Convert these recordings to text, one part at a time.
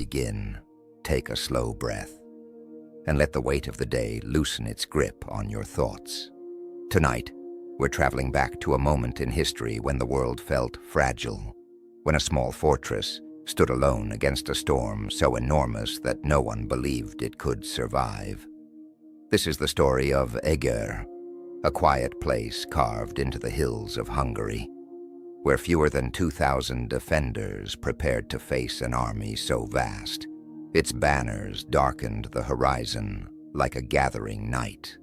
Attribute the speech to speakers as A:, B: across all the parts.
A: begin, take a slow breath and let the weight of the day loosen its grip on your thoughts. Tonight, we're traveling back to a moment in history when the world felt fragile, when a small fortress stood alone against a storm so enormous that no one believed it could survive. This is the story of Eger, a quiet place carved into the hills of Hungary, where fewer than 2,000 defenders prepared to face an army so vast. Its banners darkened the horizon like a gathering night.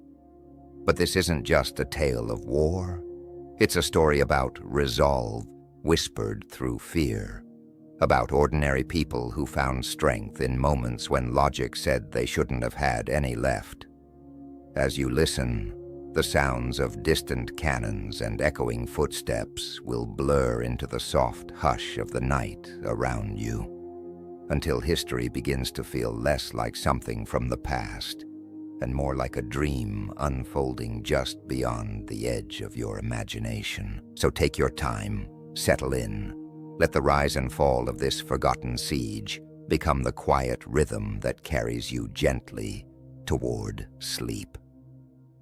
A: But this isn't just a tale of war. It's a story about resolve whispered through fear, about ordinary people who found strength in moments when logic said they shouldn't have had any left. As you listen, the sounds of distant cannons and echoing footsteps will blur into the soft hush of the night around you, until history begins to feel less like something from the past and more like a dream unfolding just beyond the edge of your imagination. So take your time, settle in, let the rise and fall of this forgotten siege become the quiet rhythm that carries you gently toward sleep.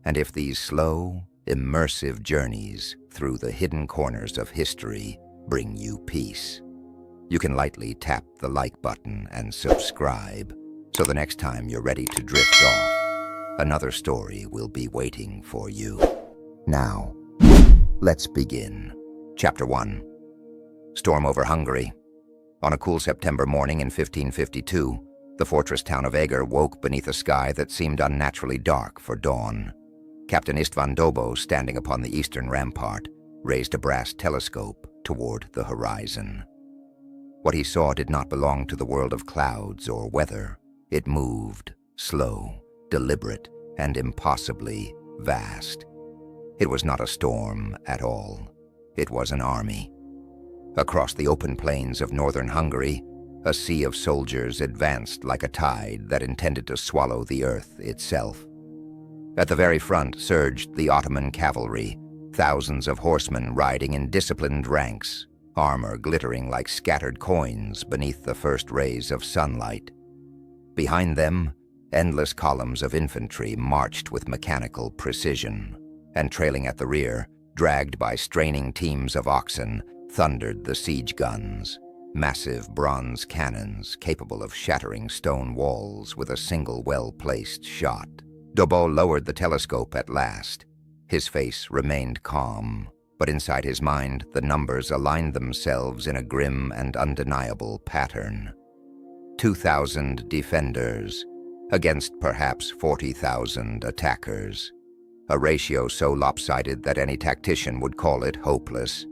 A: And if these slow, immersive journeys through the hidden corners of history bring you peace, you can lightly tap the like button and subscribe, so the next time you're ready to drift off, another story will be waiting for you. Now, let's begin. Chapter 1. Storm over Hungary. On a cool September morning in 1552, the fortress town of Eger woke beneath a sky that seemed unnaturally dark for dawn. Captain István Dobó, standing upon the eastern rampart, raised a brass telescope toward the horizon. What he saw did not belong to the world of clouds or weather. It moved, slow, deliberate, and impossibly vast. It was not a storm at all. It was an army. Across the open plains of northern Hungary, a sea of soldiers advanced like a tide that intended to swallow the earth itself. At the very front surged the Ottoman cavalry, thousands of horsemen riding in disciplined ranks, armor glittering like scattered coins beneath the first rays of sunlight. Behind them, endless columns of infantry marched with mechanical precision, and trailing at the rear, dragged by straining teams of oxen, thundered the siege guns, massive bronze cannons capable of shattering stone walls with a single well-placed shot. Dobó lowered the telescope at last. His face remained calm, but inside his mind the numbers aligned themselves in a grim and undeniable pattern. 2,000 defenders against perhaps 40,000 attackers, a ratio so lopsided that any tactician would call it hopeless.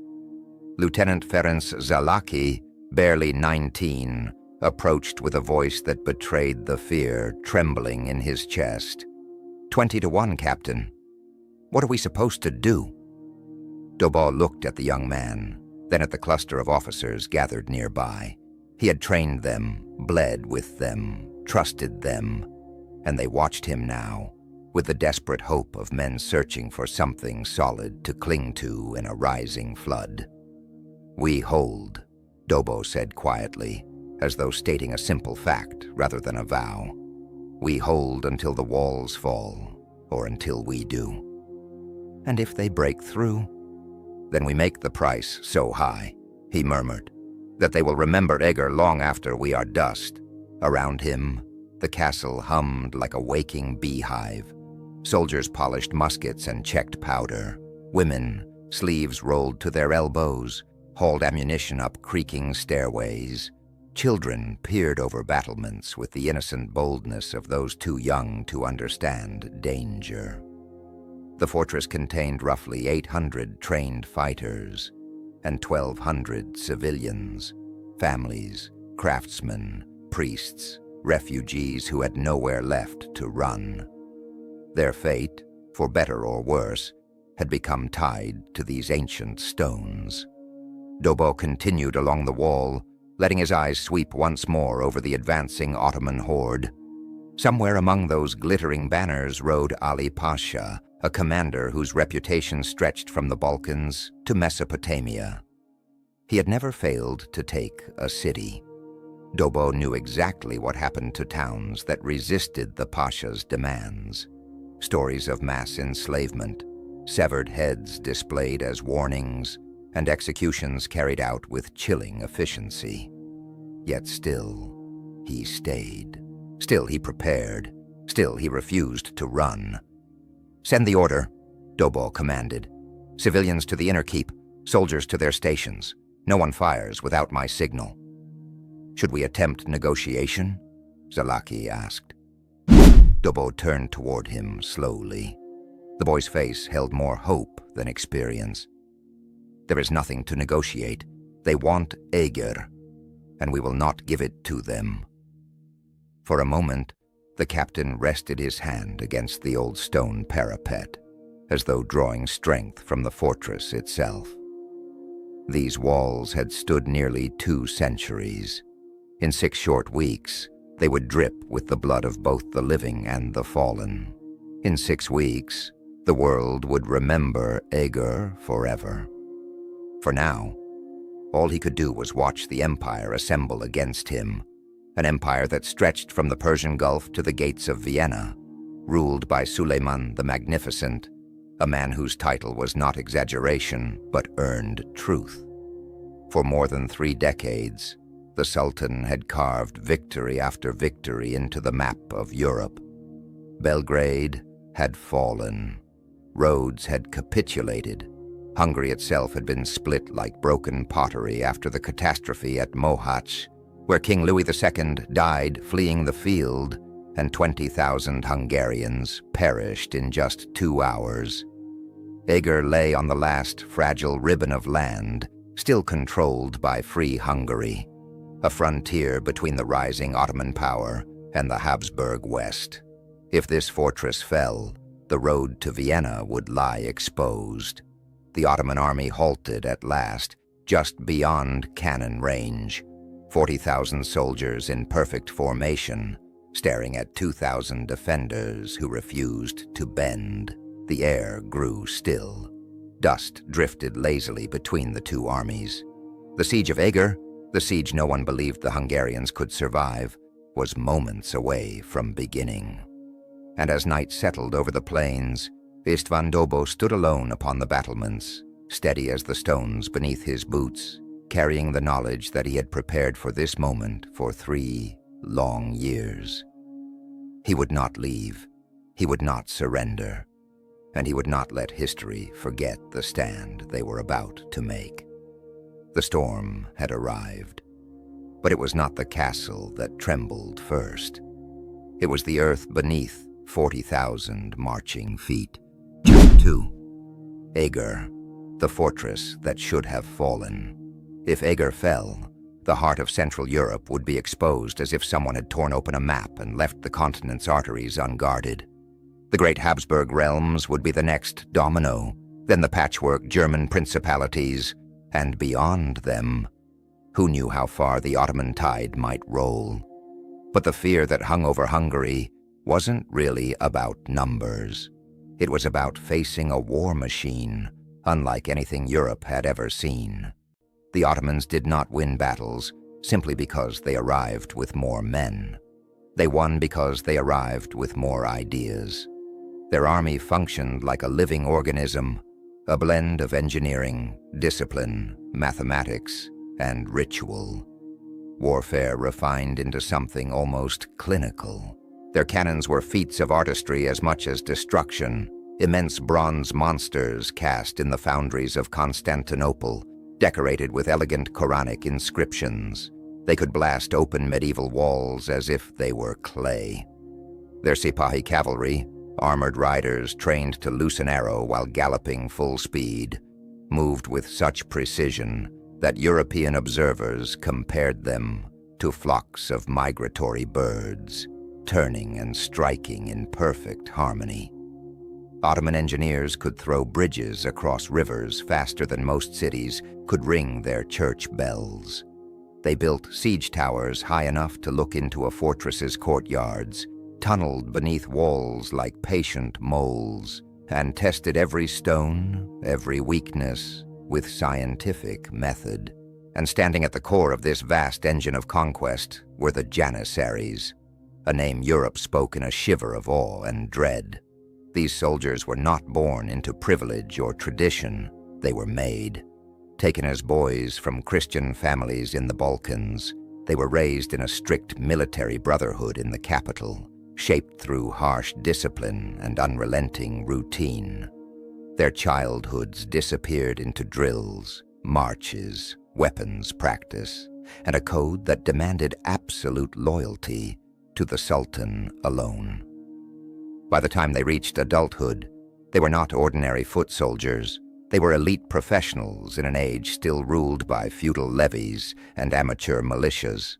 A: Lieutenant Ferenc Zalaki, barely 19, approached with a voice that betrayed the fear trembling in his chest. 20-1, Captain. What are we supposed to do? Dobó looked at the young man, then at the cluster of officers gathered nearby. He had trained them, bled with them, trusted them, and they watched him now, with the desperate hope of men searching for something solid to cling to in a rising flood. "We hold," Dobó said quietly, as though stating a simple fact rather than a vow. "We hold until the walls fall, or until we do. And if they break through, then we make the price so high," he murmured, "that they will remember Eger long after we are dust." Around him, the castle hummed like a waking beehive. Soldiers polished muskets and checked powder. Women, sleeves rolled to their elbows, hauled ammunition up creaking stairways. Children peered over battlements with the innocent boldness of those too young to understand danger. The fortress contained roughly 800 trained fighters and 1,200 civilians, families, craftsmen, priests, refugees who had nowhere left to run. Their fate, for better or worse, had become tied to these ancient stones. Dobó continued along the wall, letting his eyes sweep once more over the advancing Ottoman horde. Somewhere among those glittering banners rode Ali Pasha, a commander whose reputation stretched from the Balkans to Mesopotamia. He had never failed to take a city. Dobo knew exactly what happened to towns that resisted the Pasha's demands. Stories of mass enslavement, severed heads displayed as warnings, and executions carried out with chilling efficiency. Yet still, he stayed. Still he prepared. Still he refused to run. "Send the order," Dobo commanded. "Civilians to the inner keep, soldiers to their stations. No one fires without my signal." "Should we attempt negotiation?" Zalaki asked. Dobo turned toward him slowly. The boy's face held more hope than experience. "There is nothing to negotiate. They want Eger, and we will not give it to them." For a moment, the captain rested his hand against the old stone parapet, as though drawing strength from the fortress itself. These walls had stood nearly 2 centuries. In 6 short weeks, they would drip with the blood of both the living and the fallen. In 6 weeks, the world would remember Eger forever. For now, all he could do was watch the empire assemble against him, an empire that stretched from the Persian Gulf to the gates of Vienna, ruled by Suleiman the Magnificent, a man whose title was not exaggeration but earned truth. For more than 3 decades, the Sultan had carved victory after victory into the map of Europe. Belgrade had fallen. Rhodes had capitulated. Hungary itself had been split like broken pottery after the catastrophe at Mohacs, where King Louis II died fleeing the field, and 20,000 Hungarians perished in just 2 hours. Eger lay on the last fragile ribbon of land, still controlled by Free Hungary, a frontier between the rising Ottoman power and the Habsburg West. If this fortress fell, the road to Vienna would lie exposed. The Ottoman army halted at last, just beyond cannon range, 40,000 soldiers in perfect formation, staring at 2,000 defenders who refused to bend. The air grew still. Dust drifted lazily between the 2 armies. The Siege of Eger, the siege no one believed the Hungarians could survive, was moments away from beginning. And as night settled over the plains, Istvan Dobo stood alone upon the battlements, steady as the stones beneath his boots, carrying the knowledge that he had prepared for this moment for 3 long years. He would not leave. He would not surrender. And he would not let history forget the stand they were about to make. The storm had arrived, but it was not the castle that trembled first. It was the earth beneath 40,000 marching feet. Chapter 2. Eger, the fortress that should have fallen. If Eger fell, the heart of Central Europe would be exposed as if someone had torn open a map and left the continent's arteries unguarded. The great Habsburg realms would be the next domino, then the patchwork German principalities, and beyond them, who knew how far the Ottoman tide might roll. But the fear that hung over Hungary wasn't really about numbers. It was about facing a war machine, unlike anything Europe had ever seen. The Ottomans did not win battles simply because they arrived with more men. They won because they arrived with more ideas. Their army functioned like a living organism, a blend of engineering, discipline, mathematics, and ritual. Warfare refined into something almost clinical. Their cannons were feats of artistry as much as destruction, immense bronze monsters cast in the foundries of Constantinople, decorated with elegant Quranic inscriptions. They could blast open medieval walls as if they were clay. Their Sipahi cavalry, armored riders trained to loose an arrow while galloping full speed, moved with such precision that European observers compared them to flocks of migratory birds, turning and striking in perfect harmony. Ottoman engineers could throw bridges across rivers faster than most cities could ring their church bells. They built siege towers high enough to look into a fortress's courtyards, tunneled beneath walls like patient moles, and tested every stone, every weakness, with scientific method. And standing at the core of this vast engine of conquest were the Janissaries, a name Europe spoke in a shiver of awe and dread. These soldiers were not born into privilege or tradition, they were made. Taken as boys from Christian families in the Balkans, they were raised in a strict military brotherhood in the capital, shaped through harsh discipline and unrelenting routine. Their childhoods disappeared into drills, marches, weapons practice, and a code that demanded absolute loyalty to the Sultan alone. By the time they reached adulthood, they were not ordinary foot soldiers. They were elite professionals in an age still ruled by feudal levies and amateur militias.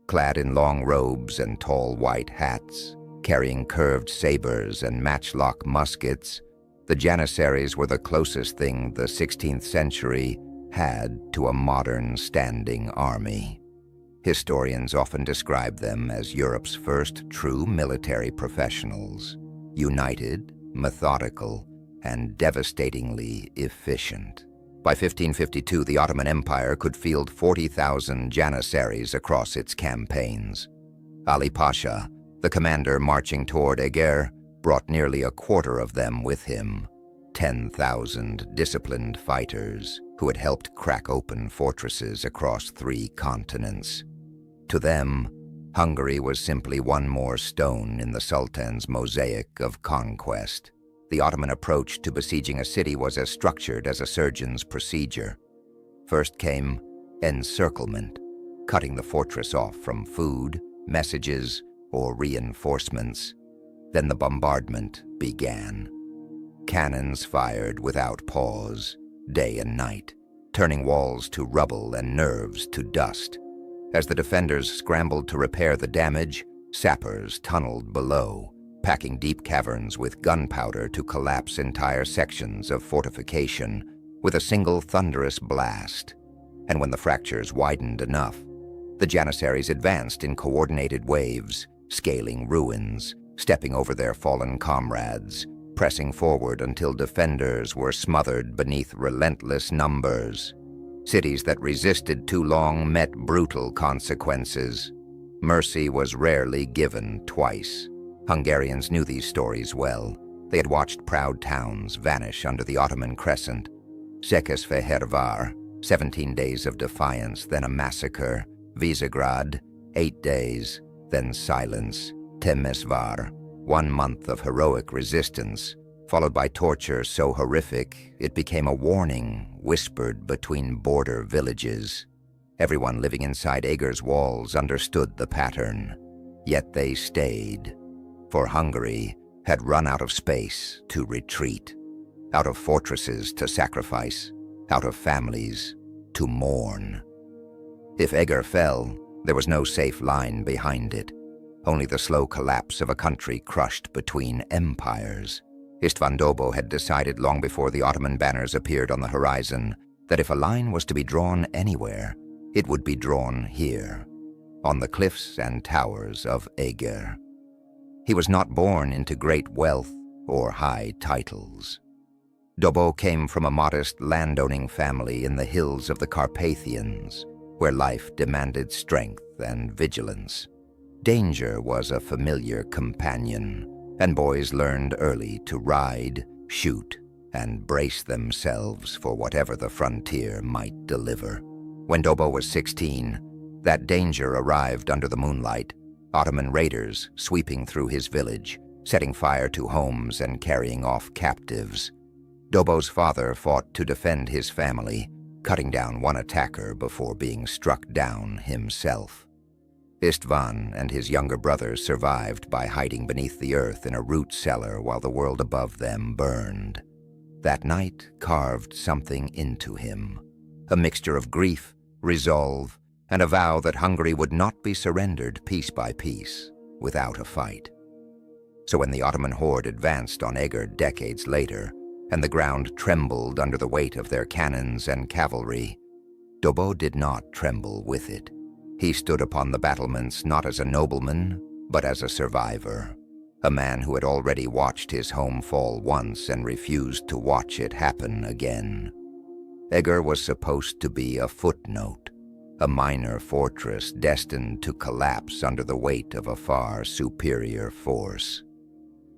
A: Clad in long robes and tall white hats, carrying curved sabers and matchlock muskets, the Janissaries were the closest thing the 16th century had to a modern standing army. Historians often describe them as Europe's first true military professionals, united, methodical, and devastatingly efficient. By 1552, the Ottoman Empire could field 40,000 Janissaries across its campaigns. Ali Pasha, the commander marching toward Eger, brought nearly a quarter of them with him, 10,000 disciplined fighters who had helped crack open fortresses across 3 continents. To them, Hungary was simply one more stone in the Sultan's mosaic of conquest. The Ottoman approach to besieging a city was as structured as a surgeon's procedure. First came encirclement, cutting the fortress off from food, messages, or reinforcements. Then the bombardment began. Cannons fired without pause, day and night, turning walls to rubble and nerves to dust. As the defenders scrambled to repair the damage, sappers tunneled below, packing deep caverns with gunpowder to collapse entire sections of fortification with a single thunderous blast. And when the fractures widened enough, the Janissaries advanced in coordinated waves, scaling ruins, stepping over their fallen comrades, pressing forward until defenders were smothered beneath relentless numbers. Cities that resisted too long met brutal consequences. Mercy was rarely given twice. Hungarians knew these stories well. They had watched proud towns vanish under the Ottoman crescent. Székesfehérvár, 17 days of defiance, then a massacre. Visegrad, 8 days, then silence. Temesvar, 1 month of heroic resistance, followed by torture so horrific it became a warning whispered between border villages. Everyone living inside Eger's walls understood the pattern, yet they stayed, for Hungary had run out of space to retreat, out of fortresses to sacrifice, out of families to mourn. If Eger fell, there was no safe line behind it, only the slow collapse of a country crushed between empires. István Dobó had decided long before the Ottoman banners appeared on the horizon that if a line was to be drawn anywhere, it would be drawn here, on the cliffs and towers of Eger. He was not born into great wealth or high titles. Dobó came from a modest landowning family in the hills of the Carpathians, where life demanded strength and vigilance. Danger was a familiar companion, and boys learned early to ride, shoot, and brace themselves for whatever the frontier might deliver. When Dobó was 16, that danger arrived under the moonlight, Ottoman raiders sweeping through his village, setting fire to homes and carrying off captives. Dobó's father fought to defend his family, cutting down one attacker before being struck down himself. István and his younger brother survived by hiding beneath the earth in a root cellar while the world above them burned. That night carved something into him, a mixture of grief, resolve, and a vow that Hungary would not be surrendered piece by piece without a fight. So when the Ottoman horde advanced on Eger decades later, and the ground trembled under the weight of their cannons and cavalry, Dobó did not tremble with it. He stood upon the battlements not as a nobleman, but as a survivor, a man who had already watched his home fall once and refused to watch it happen again. Eger was supposed to be a footnote, a minor fortress destined to collapse under the weight of a far superior force.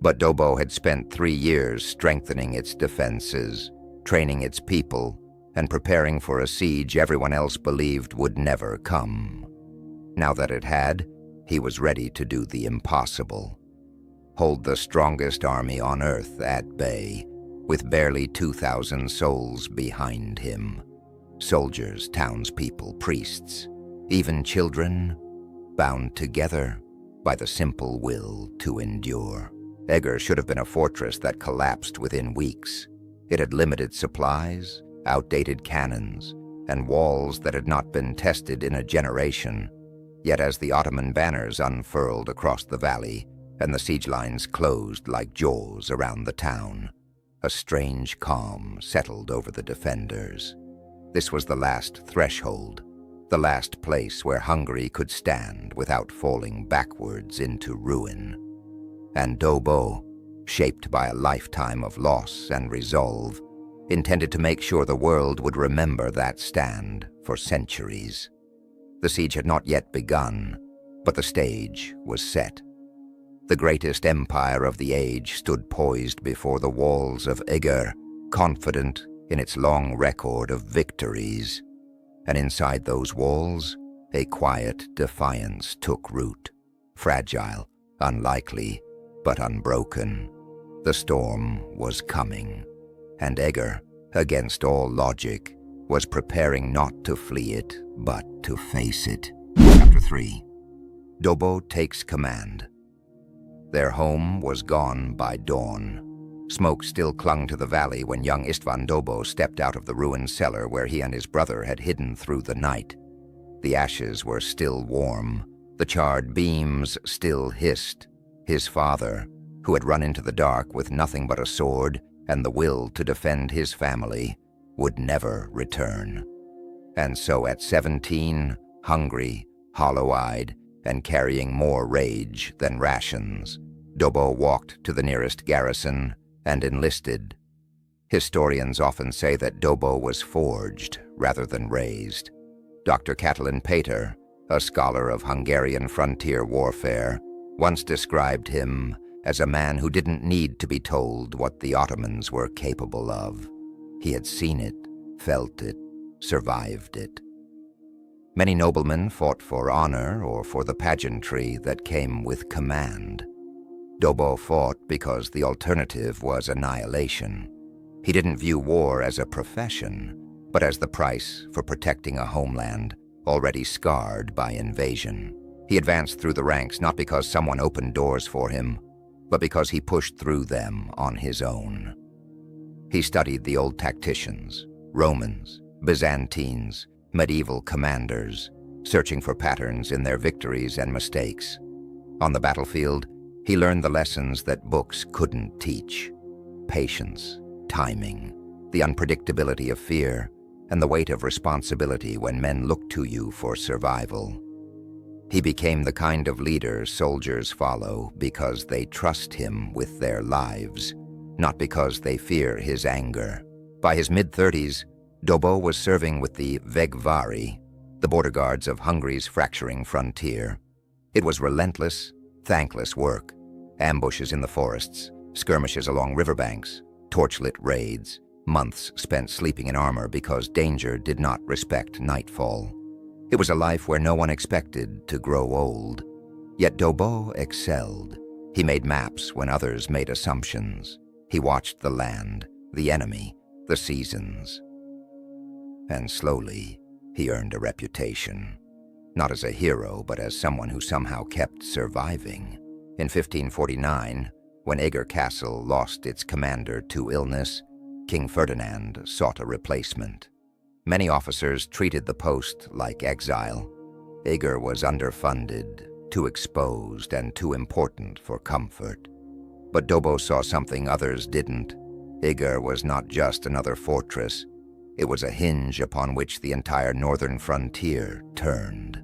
A: But Dobo had spent 3 years strengthening its defenses, training its people, and preparing for a siege everyone else believed would never come. Now that it had, he was ready to do the impossible. Hold the strongest army on earth at bay, with barely 2,000 souls behind him. Soldiers, townspeople, priests, even children, bound together by the simple will to endure. Eger should have been a fortress that collapsed within weeks. It had limited supplies, outdated cannons, and walls that had not been tested in a generation. Yet as the Ottoman banners unfurled across the valley and the siege lines closed like jaws around the town, a strange calm settled over the defenders. This was the last threshold, the last place where Hungary could stand without falling backwards into ruin. And Dobo, shaped by a lifetime of loss and resolve, intended to make sure the world would remember that stand for centuries. The siege had not yet begun, but the stage was set. The greatest empire of the age stood poised before the walls of Eger, confident in its long record of victories. And inside those walls, a quiet defiance took root, fragile, unlikely, but unbroken. The storm was coming, and Eger, against all logic, was preparing not to flee it, but to face it. Chapter 3. Dobo takes command. Their home was gone by dawn. Smoke still clung to the valley when young Istvan Dobo stepped out of the ruined cellar where he and his brother had hidden through the night. The ashes were still warm. The charred beams still hissed. His father, who had run into the dark with nothing but a sword and the will to defend his family, would never return. And so at 17, hungry, hollow-eyed, and carrying more rage than rations, Dobo walked to the nearest garrison and enlisted. Historians often say that Dobo was forged rather than raised. Dr. Katalin Péter, a scholar of Hungarian frontier warfare, once described him as a man who didn't need to be told what the Ottomans were capable of. He had seen it, felt it, survived it. Many noblemen fought for honor or for the pageantry that came with command. Dobo fought because the alternative was annihilation. He didn't view war as a profession, but as the price for protecting a homeland already scarred by invasion. He advanced through the ranks not because someone opened doors for him, but because he pushed through them on his own. He studied the old tacticians, Romans, Byzantines, medieval commanders, searching for patterns in their victories and mistakes. On the battlefield, he learned the lessons that books couldn't teach: patience, timing, the unpredictability of fear, and the weight of responsibility when men look to you for survival. He became the kind of leader soldiers follow because they trust him with their lives, not because they fear his anger. By his mid-30s, Dobo was serving with the Vegvári, the border guards of Hungary's fracturing frontier. It was relentless, thankless work: ambushes in the forests, skirmishes along riverbanks, torchlit raids, months spent sleeping in armor because danger did not respect nightfall. It was a life where no one expected to grow old. Yet Dobo excelled. He made maps when others made assumptions. He watched the land, the enemy, the seasons. And slowly, he earned a reputation. Not as a hero, but as someone who somehow kept surviving. In 1549, when Eger Castle lost its commander to illness, King Ferdinand sought a replacement. Many officers treated the post like exile. Eger was underfunded, too exposed, and too important for comfort. But Dobo saw something others didn't. Eger was not just another fortress. It was a hinge upon which the entire northern frontier turned.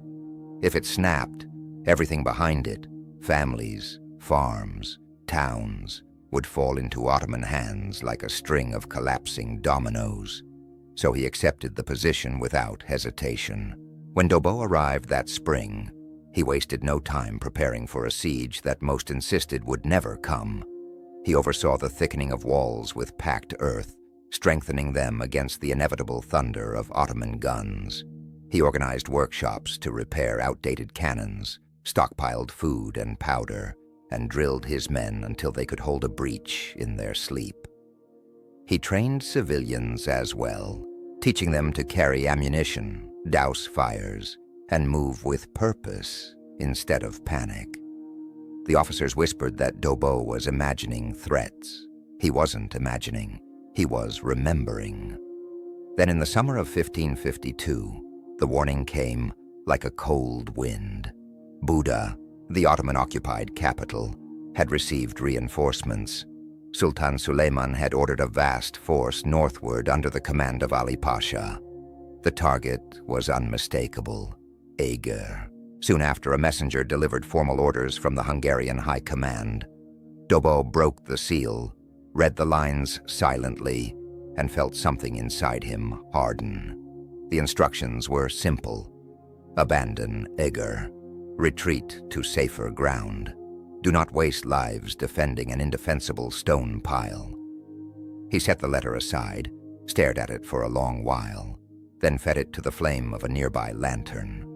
A: If it snapped, everything behind it, families, farms, towns, would fall into Ottoman hands like a string of collapsing dominoes. So he accepted the position without hesitation. When Dobbo arrived that spring, he wasted no time preparing for a siege that most insisted would never come. He oversaw the thickening of walls with packed earth, strengthening them against the inevitable thunder of Ottoman guns. He organized workshops to repair outdated cannons, stockpiled food and powder, and drilled his men until they could hold a breach in their sleep. He trained civilians as well, teaching them to carry ammunition, douse fires, and move with purpose instead of panic. The officers whispered that Dobbo was imagining threats. He wasn't imagining, he was remembering. Then in the summer of 1552, the warning came like a cold wind. Buda, the Ottoman-occupied capital, had received reinforcements. Sultan Suleiman had ordered a vast force northward under the command of Ali Pasha. The target was unmistakable: Eger. Soon after, a messenger delivered formal orders from the Hungarian High Command. Dobbo broke the seal, read the lines silently, and felt something inside him harden. The instructions were simple: abandon Eger. Retreat to safer ground. Do not waste lives defending an indefensible stone pile. He set the letter aside, stared at it for a long while, then fed it to the flame of a nearby lantern.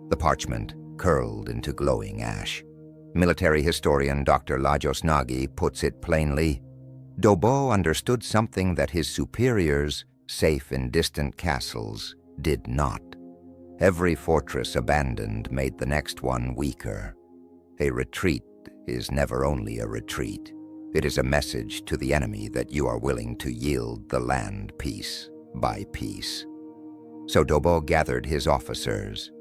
A: The parchment curled into glowing ash. Military historian Dr. Lajos Nagy puts it plainly: Dobbo understood something that his superiors, safe in distant castles, did not. Every fortress abandoned made the next one weaker. A retreat is never only a retreat. It is a message to the enemy that you are willing to yield the land piece by piece. So Dobbo gathered his officers.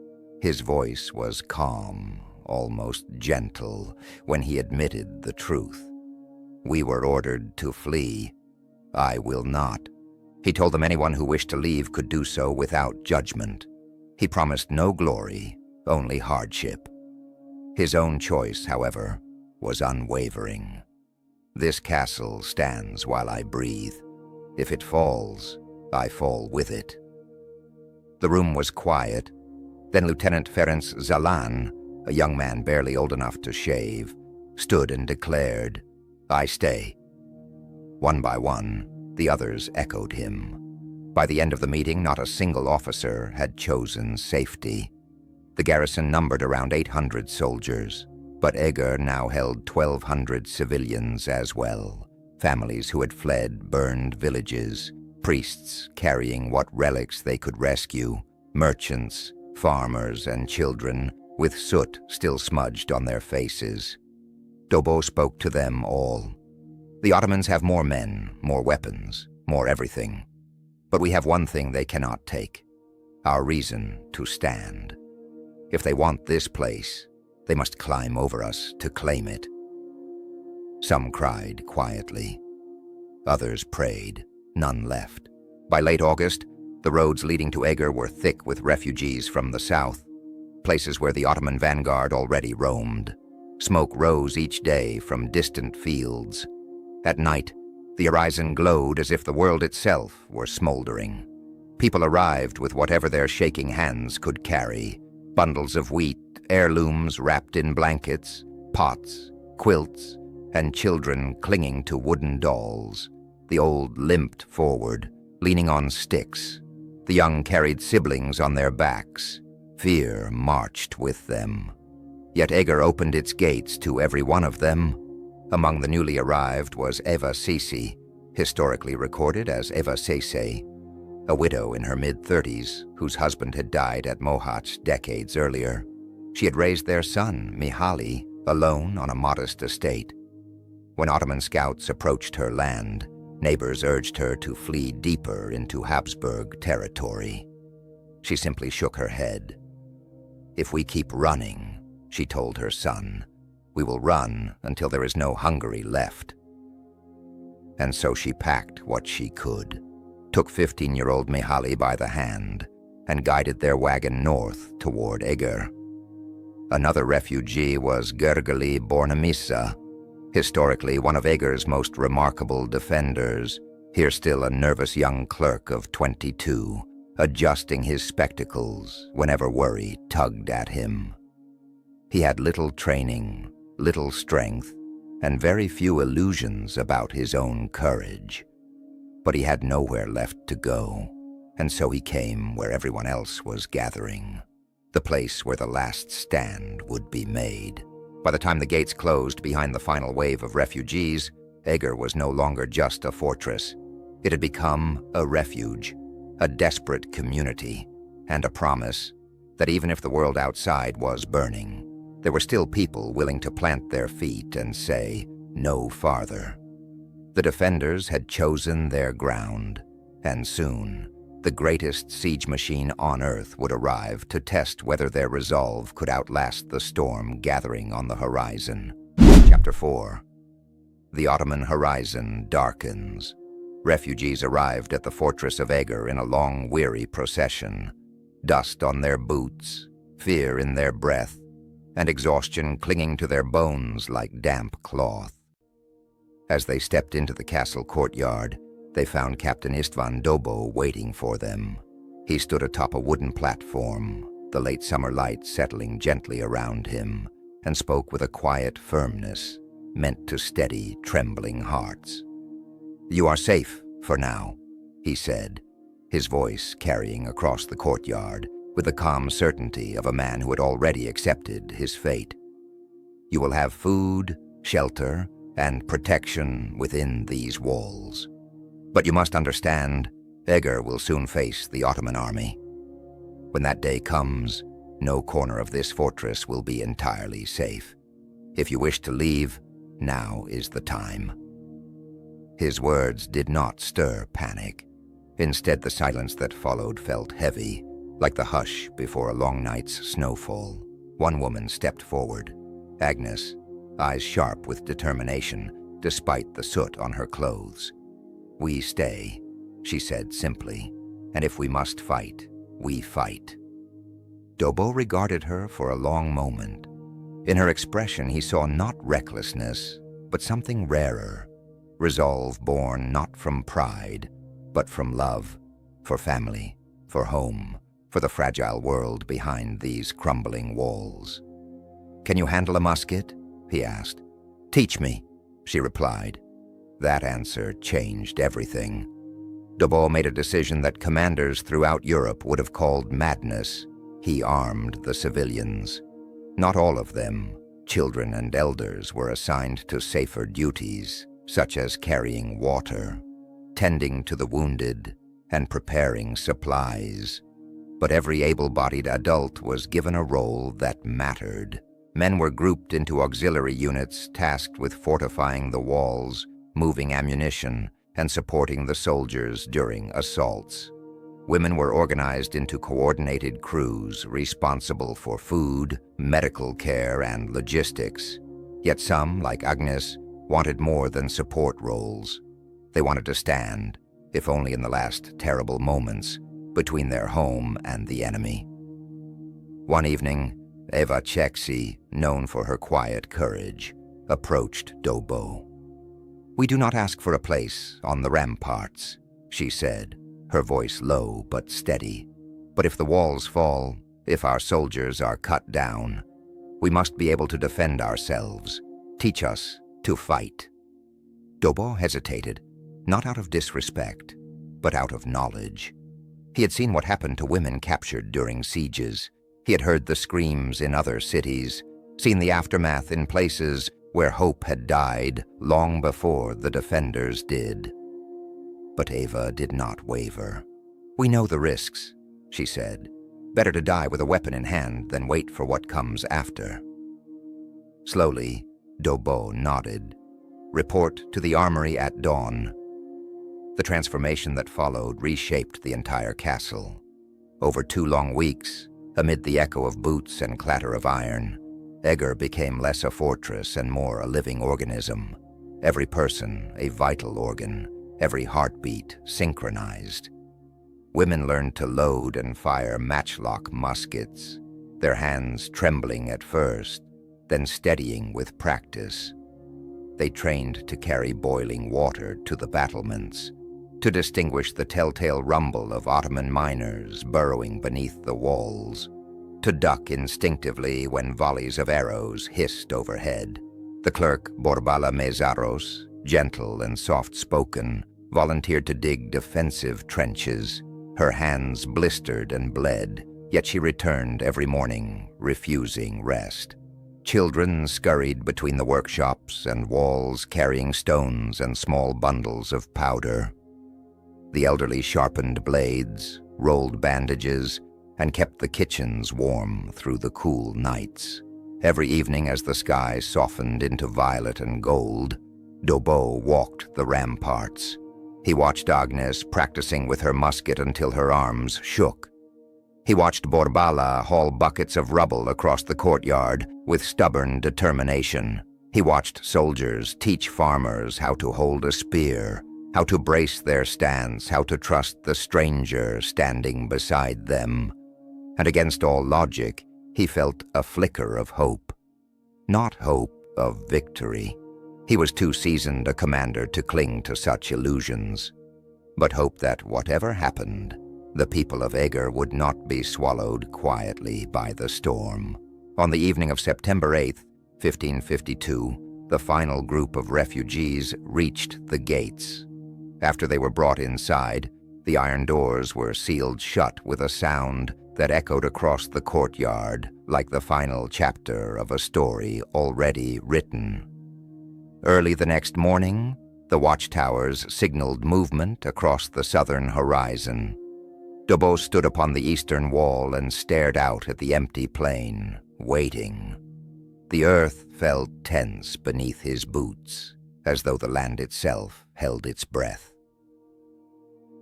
A: His voice was calm, almost gentle, when he admitted the truth. We were ordered to flee. I will not. He told them anyone who wished to leave could do so without judgment. He promised no glory, only hardship. His own choice, however, was unwavering. This castle stands while I breathe. If it falls, I fall with it. The room was quiet. Then Lieutenant Ferenc Zalan, a young man barely old enough to shave, stood and declared, I stay. One by one, the others echoed him. By the end of the meeting, not a single officer had chosen safety. The garrison numbered around 800 soldiers, but Eger now held 1,200 civilians as well, families who had fled burned villages, priests carrying what relics they could rescue, merchants, farmers, and children with soot still smudged on their faces. Dobbo spoke to them all. The Ottomans have more men, more weapons, more everything. But we have one thing they cannot take: our reason to stand. If they want this place, they must climb over us to claim it. Some cried quietly. Others prayed. None left. By late August, the roads leading to Eger were thick with refugees from the south, places where the Ottoman vanguard already roamed. Smoke rose each day from distant fields. At night, the horizon glowed as if the world itself were smoldering. People arrived with whatever their shaking hands could carry: bundles of wheat, heirlooms wrapped in blankets, pots, quilts, and children clinging to wooden dolls. The old limped forward, leaning on sticks. The young carried siblings on their backs. Fear marched with them. Yet Eger opened its gates to every one of them. Among the newly arrived was Eva Sisi, historically recorded as Eva Sese, a widow in her mid-30s whose husband had died at Mohacs decades earlier. She had raised their son, Mihaly, alone on a modest estate. When Ottoman scouts approached her land, neighbors urged her to flee deeper into Habsburg territory. She simply shook her head. If we keep running, she told her son, we will run until there is no Hungary left. And so she packed what she could, took 15-year-old Mihaly by the hand, and guided their wagon north toward Eger. Another refugee was Gergely Bornemissa, historically one of Eger's most remarkable defenders, here still a nervous young clerk of 22, adjusting his spectacles whenever worry tugged at him. He had little training, little strength, and very few illusions about his own courage. But he had nowhere left to go, and so he came where everyone else was gathering, the place where the last stand would be made. By the time the gates closed behind the final wave of refugees, Eger was no longer just a fortress. It had become a refuge, a desperate community, and a promise that even if the world outside was burning, there were still people willing to plant their feet and say, "No farther." The defenders had chosen their ground, and soon the greatest siege machine on Earth would arrive to test whether their resolve could outlast the storm gathering on the horizon. Chapter 4. The Ottoman horizon darkens. Refugees arrived at the fortress of Eger in a long, weary procession, dust on their boots, fear in their breath, and exhaustion clinging to their bones like damp cloth. As they stepped into the castle courtyard, they found Captain Istvan Dobo waiting for them. He stood atop a wooden platform, the late summer light settling gently around him, and spoke with a quiet firmness meant to steady trembling hearts. "You are safe for now," he said, his voice carrying across the courtyard with the calm certainty of a man who had already accepted his fate. "You will have food, shelter, and protection within these walls. But you must understand, Eger will soon face the Ottoman army. When that day comes, no corner of this fortress will be entirely safe. If you wish to leave, now is the time." His words did not stir panic. Instead, the silence that followed felt heavy, like the hush before a long night's snowfall. One woman stepped forward, Agnes, eyes sharp with determination, despite the soot on her clothes. "We stay," she said simply, "and if we must fight, we fight." Dobo regarded her for a long moment. In her expression he saw not recklessness, but something rarer, resolve born not from pride, but from love, for family, for home, for the fragile world behind these crumbling walls. "Can you handle a musket?" he asked. "Teach me," she replied. That answer changed everything. Dobo made a decision that commanders throughout Europe would have called madness. He armed the civilians. Not all of them, children and elders, were assigned to safer duties, such as carrying water, tending to the wounded, and preparing supplies. But every able-bodied adult was given a role that mattered. Men were grouped into auxiliary units tasked with fortifying the walls, moving ammunition, and supporting the soldiers during assaults. Women were organized into coordinated crews responsible for food, medical care, and logistics. Yet some, like Agnes, wanted more than support roles. They wanted to stand, if only in the last terrible moments, between their home and the enemy. One evening, Eva Cheksi, known for her quiet courage, approached Dobo. "We do not ask for a place on the ramparts," she said, her voice low but steady. "But if the walls fall, if our soldiers are cut down, we must be able to defend ourselves. Teach us to fight." Dobo hesitated, not out of disrespect, but out of knowledge. He had seen what happened to women captured during sieges. He had heard the screams in other cities, seen the aftermath in places where hope had died long before the defenders did. But Eva did not waver. "We know the risks," she said. "Better to die with a weapon in hand than wait for what comes after." Slowly, Dobo nodded. "Report to the armory at dawn." The transformation that followed reshaped the entire castle. Over 2 long weeks, amid the echo of boots and clatter of iron, Eger became less a fortress and more a living organism. Every person a vital organ, every heartbeat synchronized. Women learned to load and fire matchlock muskets, their hands trembling at first, then steadying with practice. They trained to carry boiling water to the battlements, to distinguish the telltale rumble of Ottoman miners burrowing beneath the walls, to duck instinctively when volleys of arrows hissed overhead. The clerk, Borbala Mezaros, gentle and soft-spoken, volunteered to dig defensive trenches. Her hands blistered and bled, yet she returned every morning, refusing rest. Children scurried between the workshops and walls, carrying stones and small bundles of powder. The elderly sharpened blades, rolled bandages, and kept the kitchens warm through the cool nights. Every evening, as the sky softened into violet and gold, Dobo walked the ramparts. He watched Agnes practicing with her musket until her arms shook. He watched Borbala haul buckets of rubble across the courtyard with stubborn determination. He watched soldiers teach farmers how to hold a spear, how to brace their stance, how to trust the stranger standing beside them. And against all logic, he felt a flicker of hope. Not hope of victory. He was too seasoned a commander to cling to such illusions, but hope that whatever happened, the people of Eger would not be swallowed quietly by the storm. On the evening of September 8th, 1552, the final group of refugees reached the gates. After they were brought inside, the iron doors were sealed shut with a sound that echoed across the courtyard like the final chapter of a story already written. Early the next morning, the watchtowers signaled movement across the southern horizon. Dobo stood upon the eastern wall and stared out at the empty plain, waiting. The earth felt tense beneath his boots, as though the land itself held its breath.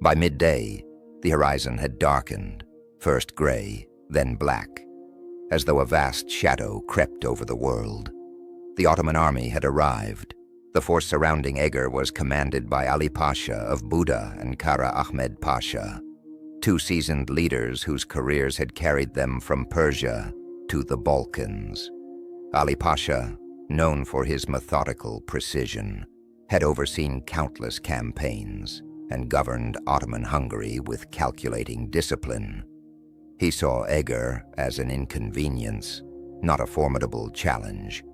A: By midday, the horizon had darkened, first gray, then black, as though a vast shadow crept over the world. The Ottoman army had arrived. The force surrounding Eger was commanded by Ali Pasha of Buda and Kara Ahmed Pasha, two seasoned leaders whose careers had carried them from Persia to the Balkans. Ali Pasha, known for his methodical precision, had overseen countless campaigns and governed Ottoman Hungary with calculating discipline. He saw Eger as an inconvenience, not a formidable challenge.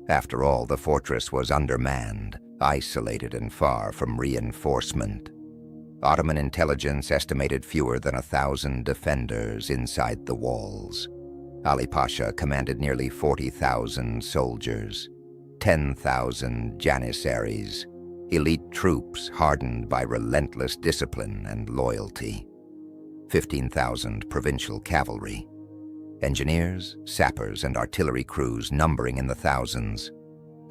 A: After all, the fortress was undermanned, isolated and far from reinforcement. Ottoman intelligence estimated fewer than 1,000 defenders inside the walls. Ali Pasha commanded nearly 40,000 soldiers, 10,000 janissaries, elite troops hardened by relentless discipline and loyalty, 15,000 provincial cavalry, engineers, sappers, and artillery crews numbering in the thousands,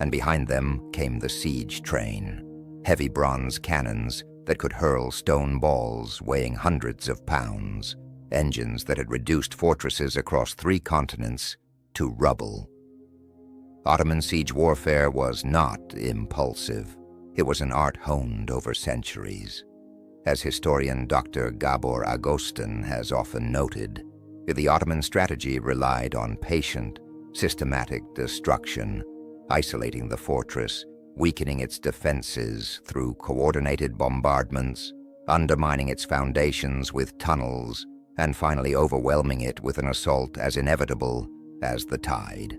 A: and behind them came the siege train, heavy bronze cannons that could hurl stone balls weighing hundreds of pounds, engines that had reduced fortresses across 3 continents to rubble. Ottoman siege warfare was not impulsive. It was an art honed over centuries. As historian Dr. Gabor Agostin has often noted, the Ottoman strategy relied on patient, systematic destruction, isolating the fortress, weakening its defenses through coordinated bombardments, undermining its foundations with tunnels, and finally overwhelming it with an assault as inevitable as the tide.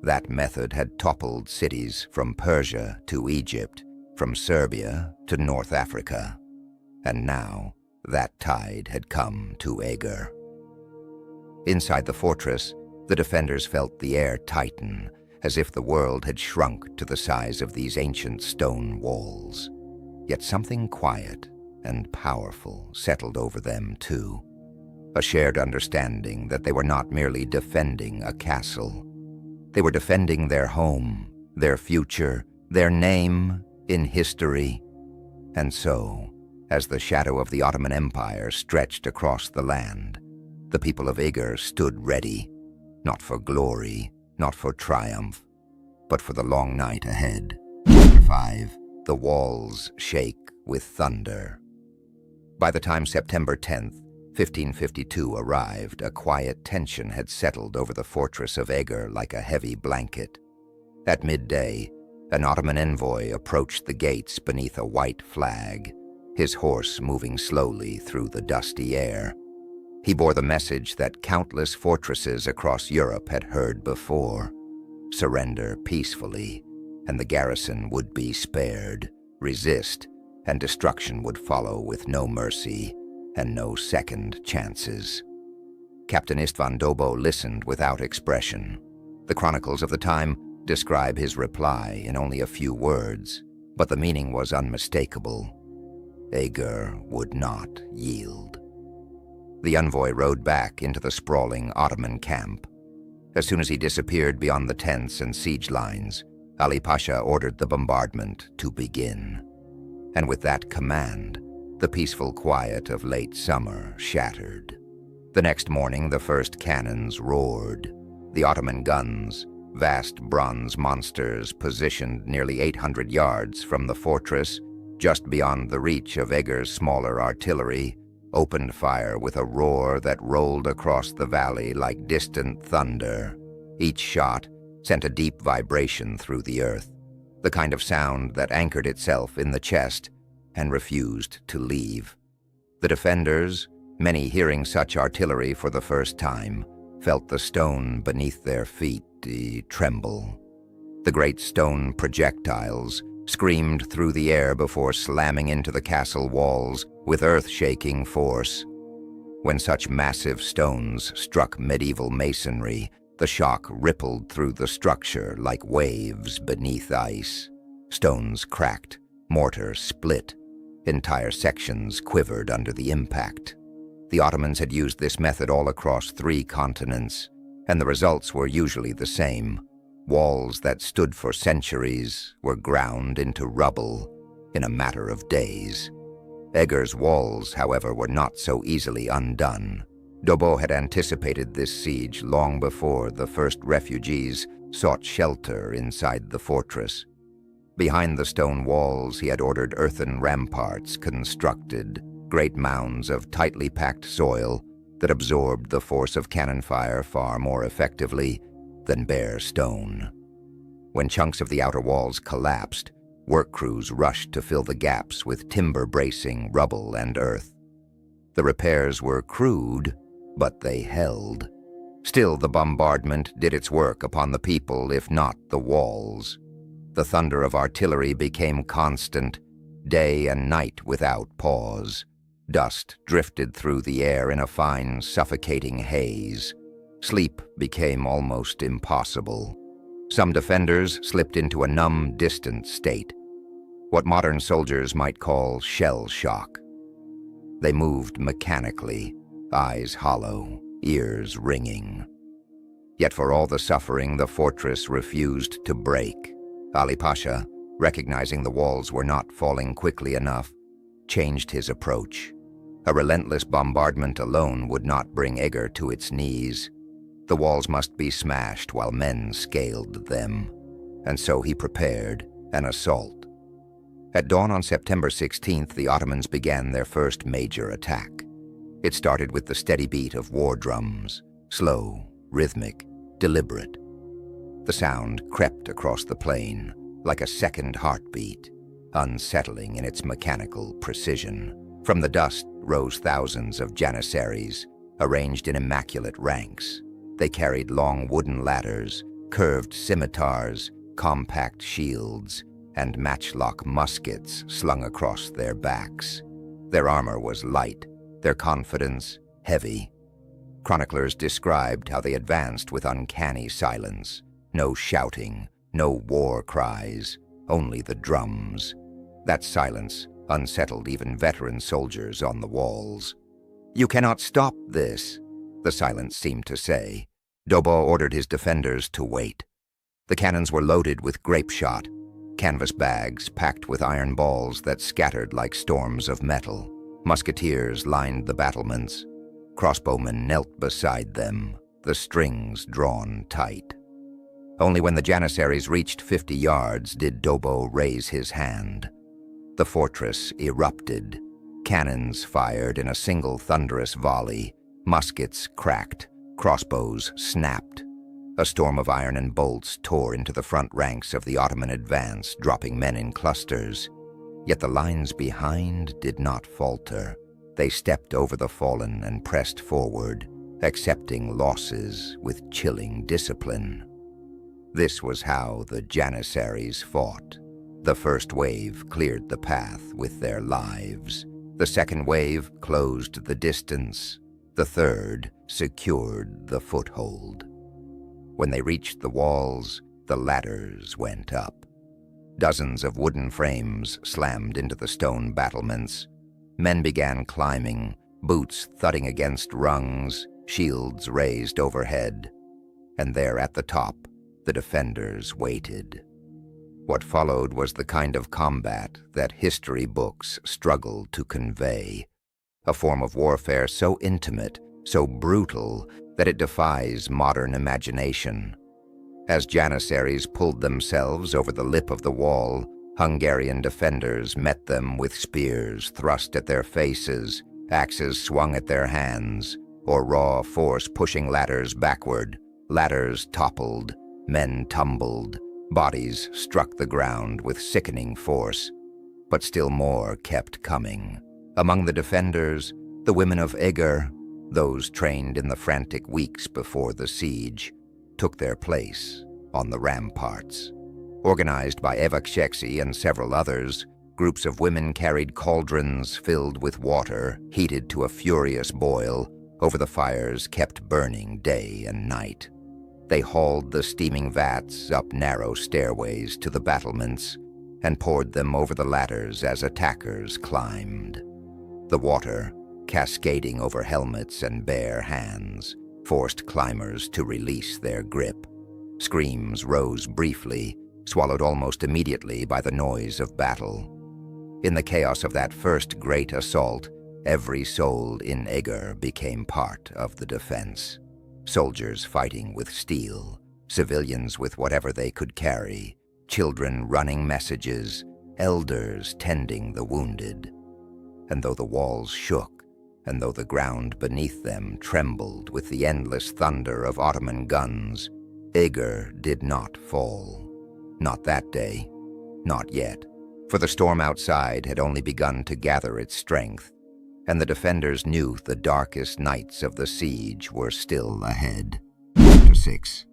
A: That method had toppled cities from Persia to Egypt, from Serbia to North Africa, and now that tide had come to Eger. Inside the fortress, the defenders felt the air tighten, as if the world had shrunk to the size of these ancient stone walls. Yet something quiet and powerful settled over them too, a shared understanding that they were not merely defending a castle. They were defending their home, their future, their name in history. And so, as the shadow of the Ottoman Empire stretched across the land, the people of Eger stood ready, not for glory, not for triumph, but for the long night ahead. Chapter 5. The walls shake with thunder. By the time September 10th, 1552 arrived, a quiet tension had settled over the fortress of Eger like a heavy blanket. At midday, an Ottoman envoy approached the gates beneath a white flag, his horse moving slowly through the dusty air. He bore the message that countless fortresses across Europe had heard before: surrender peacefully, and the garrison would be spared. Resist, and destruction would follow with no mercy and no second chances. Captain Istvan Dobo listened without expression. The chronicles of the time describe his reply in only a few words, but the meaning was unmistakable. Eger would not yield. The envoy rode back into the sprawling Ottoman camp. As soon as he disappeared beyond the tents and siege lines, Ali Pasha ordered the bombardment to begin. And with that command, the peaceful quiet of late summer shattered. The next morning, the first cannons roared. The Ottoman guns, vast bronze monsters positioned nearly 800 yards from the fortress, just beyond the reach of Eger's smaller artillery, opened fire with a roar that rolled across the valley like distant thunder. Each shot sent a deep vibration through the earth, the kind of sound that anchored itself in the chest and refused to leave. The defenders, many hearing such artillery for the first time, felt the stone beneath their feet tremble. The great stone projectiles screamed through the air before slamming into the castle walls with earth-shaking force. When such massive stones struck medieval masonry, the shock rippled through the structure like waves beneath ice. Stones cracked, mortar split, entire sections quivered under the impact. The Ottomans had used this method all across 3 continents, and the results were usually the same. Walls that stood for centuries were ground into rubble in a matter of days. Eger's walls, however, were not so easily undone. Dobo had anticipated this siege long before the first refugees sought shelter inside the fortress. Behind the stone walls, he had ordered earthen ramparts constructed, great mounds of tightly packed soil that absorbed the force of cannon fire far more effectively than bare stone. When chunks of the outer walls collapsed, work crews rushed to fill the gaps with timber bracing, rubble, and earth. The repairs were crude, but they held. Still, the bombardment did its work upon the people, if not the walls. The thunder of artillery became constant, day and night without pause. Dust drifted through the air in a fine, suffocating haze. Sleep became almost impossible. Some defenders slipped into a numb, distant state, what modern soldiers might call shell shock. They moved mechanically, eyes hollow, ears ringing. Yet for all the suffering, the fortress refused to break. Ali Pasha, recognizing the walls were not falling quickly enough, changed his approach. A relentless bombardment alone would not bring Eger to its knees. The walls must be smashed while men scaled them, and so he prepared an assault. At dawn on September 16th, the Ottomans began their first major attack. It started with the steady beat of war drums, slow, rhythmic, deliberate. The sound crept across the plain like a second heartbeat, unsettling in its mechanical precision. From the dust rose thousands of janissaries, arranged in immaculate ranks. They carried long wooden ladders, curved scimitars, compact shields, and matchlock muskets slung across their backs. Their armor was light, their confidence heavy. Chroniclers described how they advanced with uncanny silence. No shouting, no war cries, only the drums. That silence unsettled even veteran soldiers on the walls. "You cannot stop this," the silence seemed to say. Dobo ordered his defenders to wait. The cannons were loaded with grape shot, canvas bags packed with iron balls that scattered like storms of metal. Musketeers lined the battlements. Crossbowmen knelt beside them, the strings drawn tight. Only when the janissaries reached 50 yards did Dobo raise his hand. The fortress erupted. Cannons fired in a single thunderous volley. Muskets cracked. Crossbows snapped. A storm of iron and bolts tore into the front ranks of the Ottoman advance, dropping men in clusters. Yet the lines behind did not falter. They stepped over the fallen and pressed forward, accepting losses with chilling discipline. This was how the Janissaries fought. The first wave cleared the path with their lives. The second wave closed the distance. The third secured the foothold. When they reached the walls, the ladders went up. Dozens of wooden frames slammed into the stone battlements. Men began climbing, boots thudding against rungs, shields raised overhead. And there at the top, the defenders waited. What followed was the kind of combat that history books struggled to convey, a form of warfare so intimate, so brutal, that it defies modern imagination. As Janissaries pulled themselves over the lip of the wall, Hungarian defenders met them with spears thrust at their faces, axes swung at their hands, or raw force pushing ladders backward. Ladders toppled, men tumbled, bodies struck the ground with sickening force. But still more kept coming. Among the defenders, the women of Eger, those trained in the frantic weeks before the siege, took their place on the ramparts. Organized by Eva Kshexi and several others, groups of women carried cauldrons filled with water, heated to a furious boil, over the fires kept burning day and night. They hauled the steaming vats up narrow stairways to the battlements and poured them over the ladders as attackers climbed. The water, cascading over helmets and bare hands, forced climbers to release their grip. Screams rose briefly, swallowed almost immediately by the noise of battle. In the chaos of that first great assault, every soul in Eger became part of the defense. Soldiers fighting with steel, civilians with whatever they could carry, children running messages, elders tending the wounded. And though the walls shook, and though the ground beneath them trembled with the endless thunder of Ottoman guns, Eger did not fall. Not that day, not yet, for the storm outside had only begun to gather its strength, and the defenders knew the darkest nights of the siege were still ahead. Chapter 6.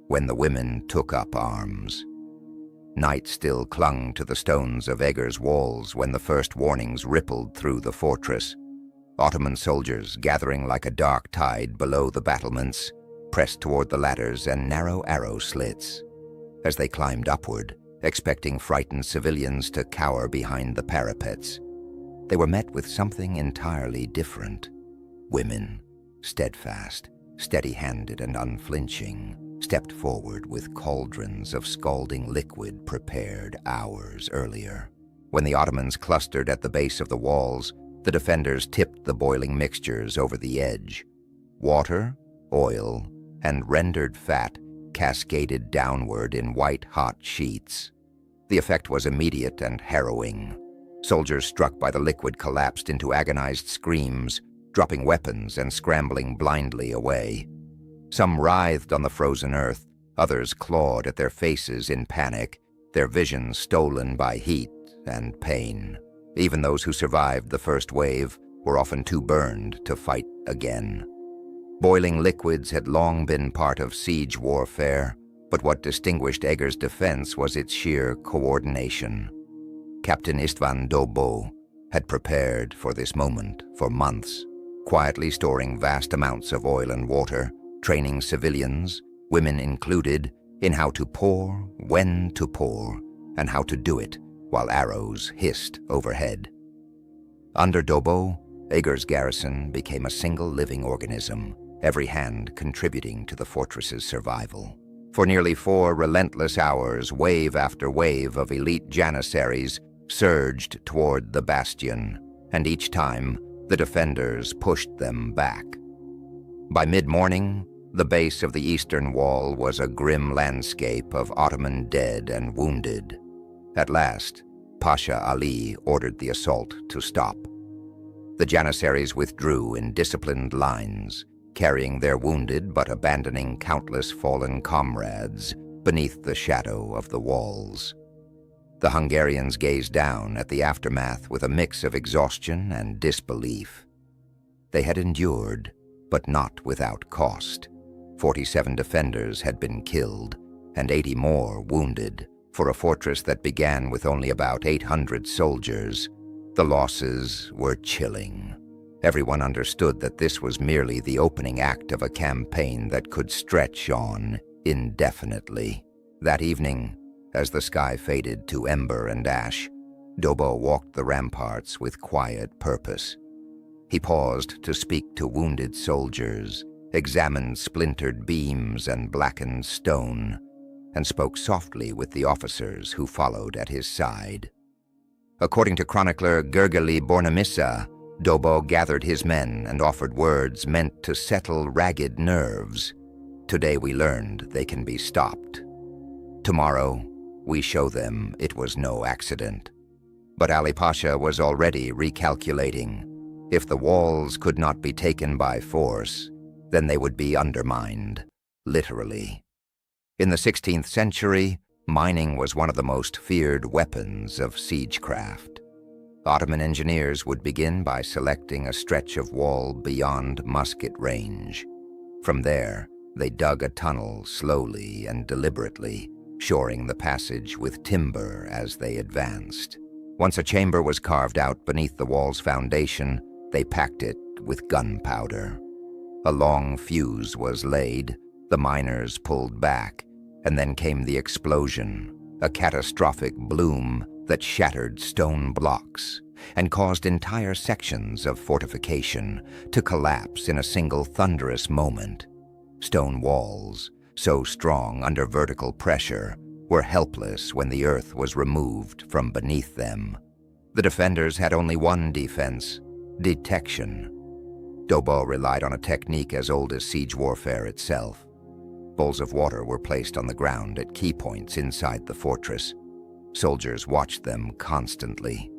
A: When the women took up arms. Night still clung to the stones of Eger's walls when the first warnings rippled through the fortress. Ottoman soldiers, gathering like a dark tide below the battlements, pressed toward the ladders and narrow arrow slits. As they climbed upward, expecting frightened civilians to cower behind the parapets, they were met with something entirely different. Women, steadfast, steady-handed and unflinching, stepped forward with cauldrons of scalding liquid prepared hours earlier. When the Ottomans clustered at the base of the walls, the defenders tipped the boiling mixtures over the edge. Water, oil, and rendered fat cascaded downward in white-hot sheets. The effect was immediate and harrowing. Soldiers struck by the liquid collapsed into agonized screams, dropping weapons and scrambling blindly away. Some writhed on the frozen earth, others clawed at their faces in panic, their vision stolen by heat and pain. Even those who survived the first wave were often too burned to fight again. Boiling liquids had long been part of siege warfare, but what distinguished Eger's defense was its sheer coordination. Captain Istvan Dobo had prepared for this moment for months, quietly storing vast amounts of oil and water, training civilians, women included, in how to pour, when to pour, and how to do it while arrows hissed overhead. Under Dobo, Eger's garrison became a single living organism, every hand contributing to the fortress's survival. For nearly 4 relentless hours, wave after wave of elite Janissaries surged toward the bastion, and each time, the defenders pushed them back. By mid-morning, the base of the eastern wall was a grim landscape of Ottoman dead and wounded. At last, Pasha Ali ordered the assault to stop. The Janissaries withdrew in disciplined lines, carrying their wounded but abandoning countless fallen comrades beneath the shadow of the walls. The Hungarians gazed down at the aftermath with a mix of exhaustion and disbelief. They had endured, but not without cost. 47 defenders had been killed, and 80 more wounded, for a fortress that began with only about 800 soldiers. The losses were chilling. Everyone understood that this was merely the opening act of a campaign that could stretch on indefinitely. That evening, as the sky faded to ember and ash, Dobo walked the ramparts with quiet purpose. He paused to speak to wounded soldiers, examined splintered beams and blackened stone, and spoke softly with the officers who followed at his side. According to chronicler Gergely Bornemissa, Dobo gathered his men and offered words meant to settle ragged nerves. Today we learned they can be stopped. Tomorrow, we show them it was no accident. But Ali Pasha was already recalculating. If the walls could not be taken by force, then they would be undermined, literally. In the 16th century, mining was one of the most feared weapons of siegecraft. Ottoman engineers would begin by selecting a stretch of wall beyond musket range. From there, they dug a tunnel slowly and deliberately, shoring the passage with timber as they advanced. Once a chamber was carved out beneath the wall's foundation, they packed it with gunpowder. A long fuse was laid, the miners pulled back, and then came the explosion, a catastrophic bloom that shattered stone blocks and caused entire sections of fortification to collapse in a single thunderous moment. Stone walls, so strong under vertical pressure, were helpless when the earth was removed from beneath them. The defenders had only one defense: detection. Dobo relied on a technique as old as siege warfare itself. Bowls of water were placed on the ground at key points inside the fortress. Soldiers watched them constantly.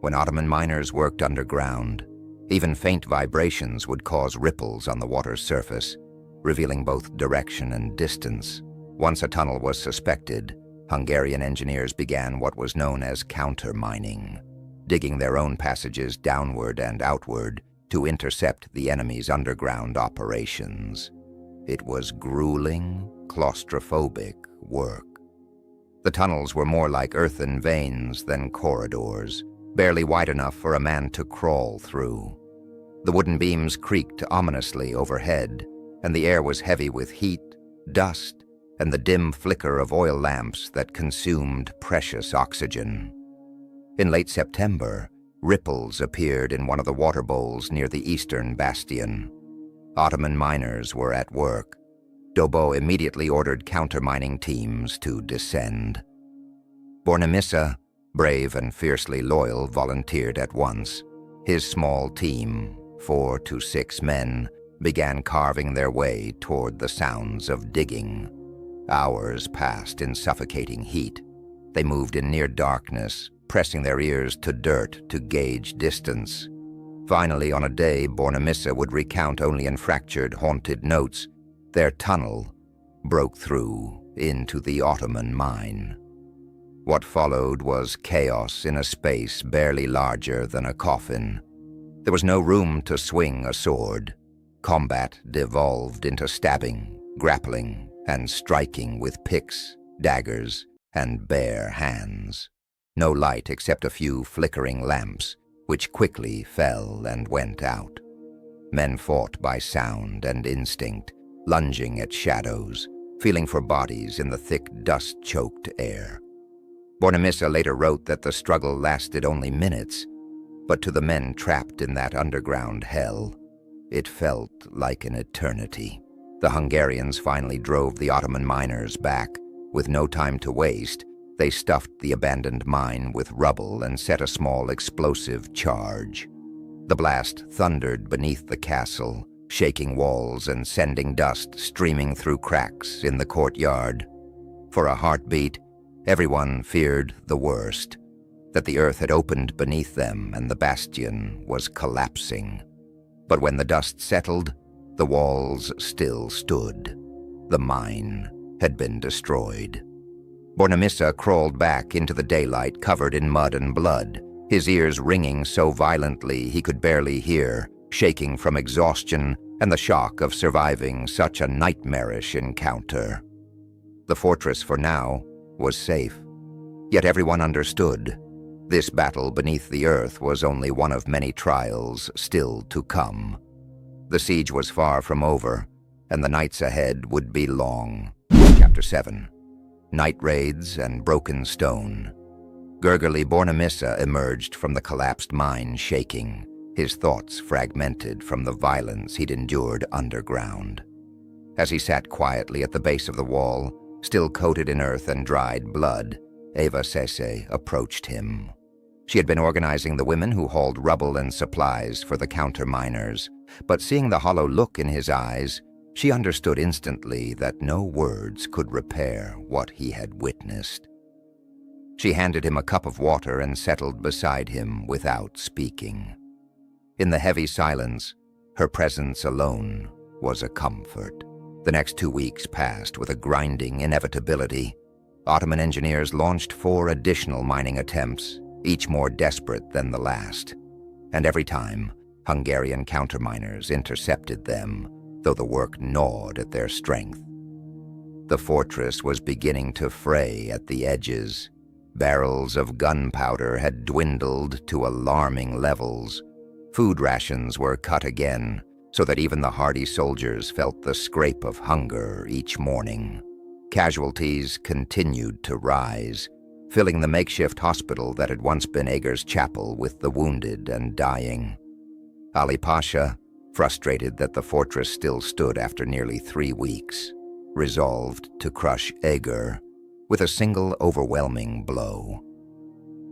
A: When Ottoman miners worked underground, even faint vibrations would cause ripples on the water's surface, revealing both direction and distance. Once a tunnel was suspected, Hungarian engineers began what was known as counter-mining, digging their own passages downward and outward to intercept the enemy's underground operations. It was grueling, claustrophobic work. The tunnels were more like earthen veins than corridors, barely wide enough for a man to crawl through. The wooden beams creaked ominously overhead, and the air was heavy with heat, dust, and the dim flicker of oil lamps that consumed precious oxygen. In late September, ripples appeared in one of the water bowls near the eastern bastion. Ottoman miners were at work. Dobo immediately ordered countermining teams to descend. Bornemissa, brave and fiercely loyal, volunteered at once. His small team, 4 to 6 men, began carving their way toward the sounds of digging. Hours passed in suffocating heat. They moved in near darkness, pressing their ears to dirt to gauge distance. Finally, on a day Bornemissa would recount only in fractured, haunted notes, their tunnel broke through into the Ottoman mine. What followed was chaos in a space barely larger than a coffin. There was no room to swing a sword. Combat devolved into stabbing, grappling, and striking with picks, daggers, and bare hands. No light except a few flickering lamps, which quickly fell and went out. Men fought by sound and instinct, lunging at shadows, feeling for bodies in the thick, dust-choked air. Bornemissa later wrote that the struggle lasted only minutes, but to the men trapped in that underground hell, it felt like an eternity. The Hungarians finally drove the Ottoman miners back. With no time to waste, they stuffed the abandoned mine with rubble and set a small explosive charge. The blast thundered beneath the castle, shaking walls and sending dust streaming through cracks in the courtyard. For a heartbeat, everyone feared the worst, that the earth had opened beneath them and the bastion was collapsing. But when the dust settled, the walls still stood. The mine had been destroyed. Bornemissa crawled back into the daylight covered in mud and blood, his ears ringing so violently he could barely hear, shaking from exhaustion and the shock of surviving such a nightmarish encounter. The fortress, for now, was safe. Yet everyone understood. This battle beneath the earth was only one of many trials still to come. The siege was far from over, and the nights ahead would be long. Chapter 7. Night Raids and Broken Stone. Gurgurly Bornemissa emerged from the collapsed mine shaking, his thoughts fragmented from the violence he'd endured underground. As he sat quietly at the base of the wall, still coated in earth and dried blood, Eva Sese approached him. She had been organizing the women who hauled rubble and supplies for the counterminers, but seeing the hollow look in his eyes, she understood instantly that no words could repair what he had witnessed. She handed him a cup of water and settled beside him without speaking. In the heavy silence, her presence alone was a comfort. The next 2 weeks passed with a grinding inevitability. Ottoman engineers launched 4 additional mining attempts, each more desperate than the last. And every time, Hungarian counterminers intercepted them, though the work gnawed at their strength. The fortress was beginning to fray at the edges. Barrels of gunpowder had dwindled to alarming levels. Food rations were cut again, so that even the hardy soldiers felt the scrape of hunger each morning. Casualties continued to rise, filling the makeshift hospital that had once been Eger's chapel with the wounded and dying. Ali Pasha, frustrated that the fortress still stood after nearly 3 weeks, resolved to crush Eger with a single overwhelming blow.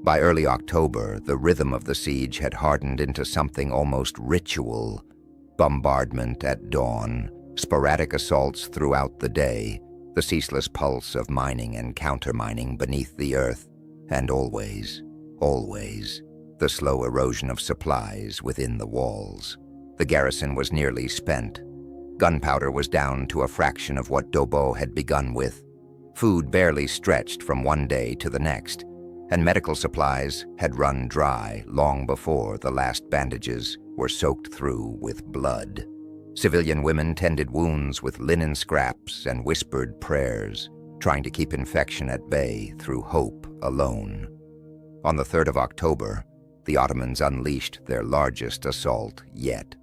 A: By early October, the rhythm of the siege had hardened into something almost ritual. Bombardment at dawn, sporadic assaults throughout the day, the ceaseless pulse of mining and countermining beneath the earth, and always, the slow erosion of supplies within the walls. The garrison was nearly spent. Gunpowder was down to a fraction of what Dobo had begun with. Food barely stretched from one day to the next, and medical supplies had run dry long before the last bandages were soaked through with blood. Civilian women tended wounds with linen scraps and whispered prayers, trying to keep infection at bay through hope alone. On the 3rd of October, the Ottomans unleashed their largest assault yet.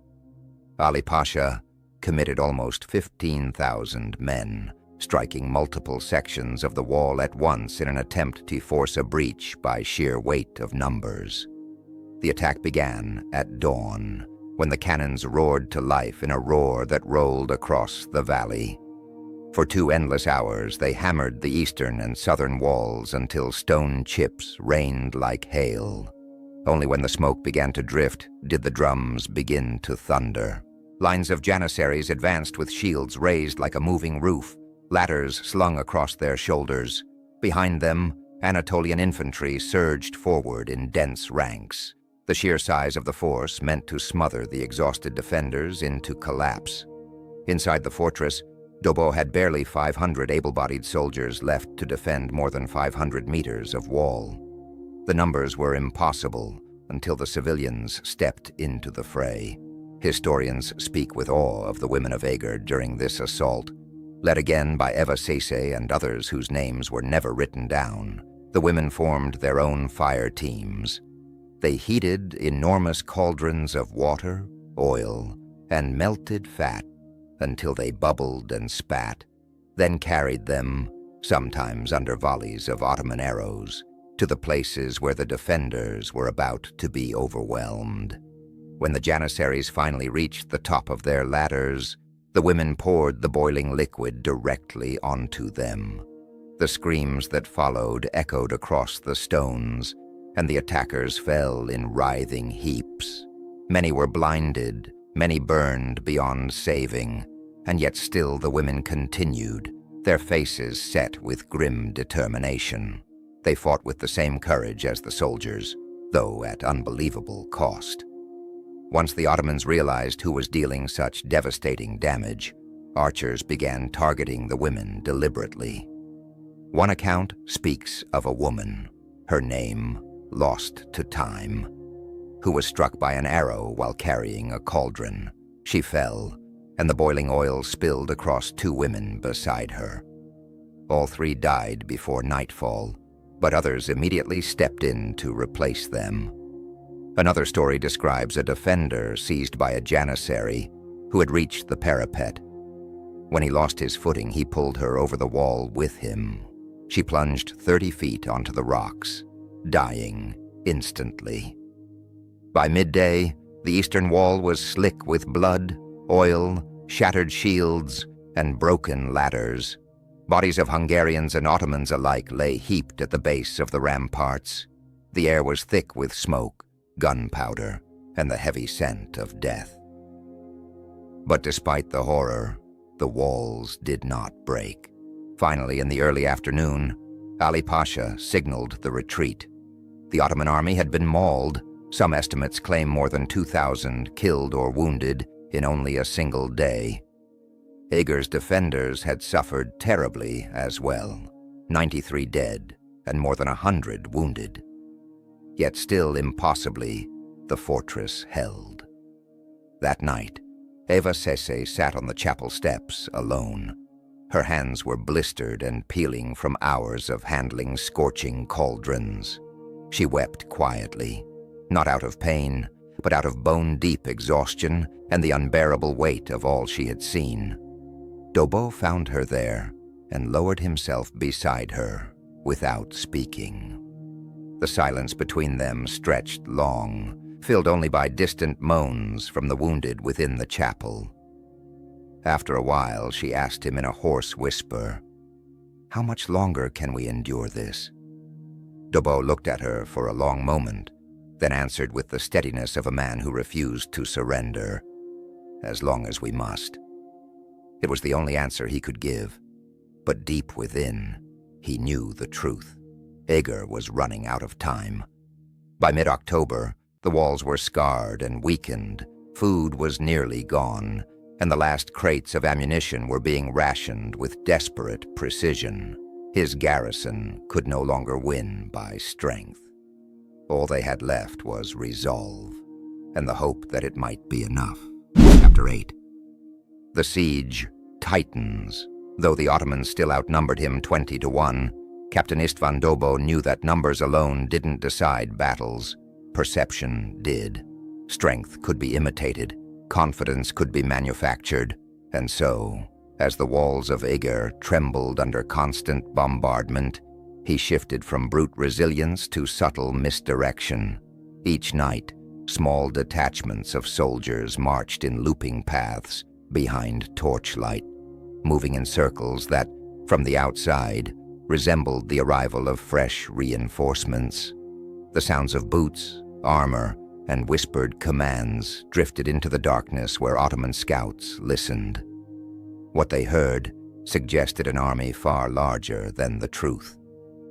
A: Ali Pasha committed almost 15,000 men, striking multiple sections of the wall at once in an attempt to force a breach by sheer weight of numbers. The attack began at dawn, when the cannons roared to life in a roar that rolled across the valley. For 2 endless hours, they hammered the eastern and southern walls until stone chips rained like hail. Only when the smoke began to drift did the drums begin to thunder. Lines of janissaries advanced with shields raised like a moving roof, ladders slung across their shoulders. Behind them, Anatolian infantry surged forward in dense ranks. The sheer size of the force meant to smother the exhausted defenders into collapse. Inside the fortress, Dobo had barely 500 able-bodied soldiers left to defend more than 500 meters of wall. The numbers were impossible until the civilians stepped into the fray. Historians speak with awe of the women of Eger during this assault. Led again by Eva Sese and others whose names were never written down, the women formed their own fire teams. They heated enormous cauldrons of water, oil, and melted fat until they bubbled and spat, then carried them, sometimes under volleys of Ottoman arrows, to the places where the defenders were about to be overwhelmed. When the janissaries finally reached the top of their ladders, the women poured the boiling liquid directly onto them. The screams that followed echoed across the stones, and the attackers fell in writhing heaps. Many were blinded, many burned beyond saving, and yet still the women continued, their faces set with grim determination. They fought with the same courage as the soldiers, though at unbelievable cost. Once the Ottomans realized who was dealing such devastating damage, archers began targeting the women deliberately. One account speaks of a woman, her name lost to time, who was struck by an arrow while carrying a cauldron. She fell, and the boiling oil spilled across two women beside her. All three died before nightfall, but others immediately stepped in to replace them. Another story describes a defender seized by a janissary who had reached the parapet. When he lost his footing, he pulled her over the wall with him. She plunged 30 feet onto the rocks, dying instantly. By midday, the eastern wall was slick with blood, oil, shattered shields, and broken ladders. Bodies of Hungarians and Ottomans alike lay heaped at the base of the ramparts. The air was thick with smoke, gunpowder, and the heavy scent of death. But despite the horror, the walls did not break. Finally, in the early afternoon, Ali Pasha signaled the retreat. The Ottoman army had been mauled. Some estimates claim more than 2,000 killed or wounded in only a single day. Eger's defenders had suffered terribly as well, 93 dead and more than 100 wounded. Yet still impossibly, the fortress held. That night, Eva Sese sat on the chapel steps alone. Her hands were blistered and peeling from hours of handling scorching cauldrons. She wept quietly, not out of pain, but out of bone-deep exhaustion and the unbearable weight of all she had seen. Dobo found her there and lowered himself beside her without speaking. The silence between them stretched long, filled only by distant moans from the wounded within the chapel. After a while, she asked him in a hoarse whisper, "How much longer can we endure this?" Dobo looked at her for a long moment, then answered with the steadiness of a man who refused to surrender, "As long as we must." It was the only answer he could give, but deep within, he knew the truth. Eger was running out of time. By mid-October, the walls were scarred and weakened, food was nearly gone, and the last crates of ammunition were being rationed with desperate precision. His garrison could no longer win by strength. All they had left was resolve, and the hope that it might be enough. Chapter 8. The siege tightens. Though the Ottomans still outnumbered him 20-1, Captain Istvan Dobo knew that numbers alone didn't decide battles. Perception did. Strength could be imitated, confidence could be manufactured, and so, as the walls of Eger trembled under constant bombardment, he shifted from brute resilience to subtle misdirection. Each night, small detachments of soldiers marched in looping paths behind torchlight, moving in circles that, from the outside, resembled the arrival of fresh reinforcements. The sounds of boots, armor, and whispered commands drifted into the darkness where Ottoman scouts listened. What they heard suggested an army far larger than the truth.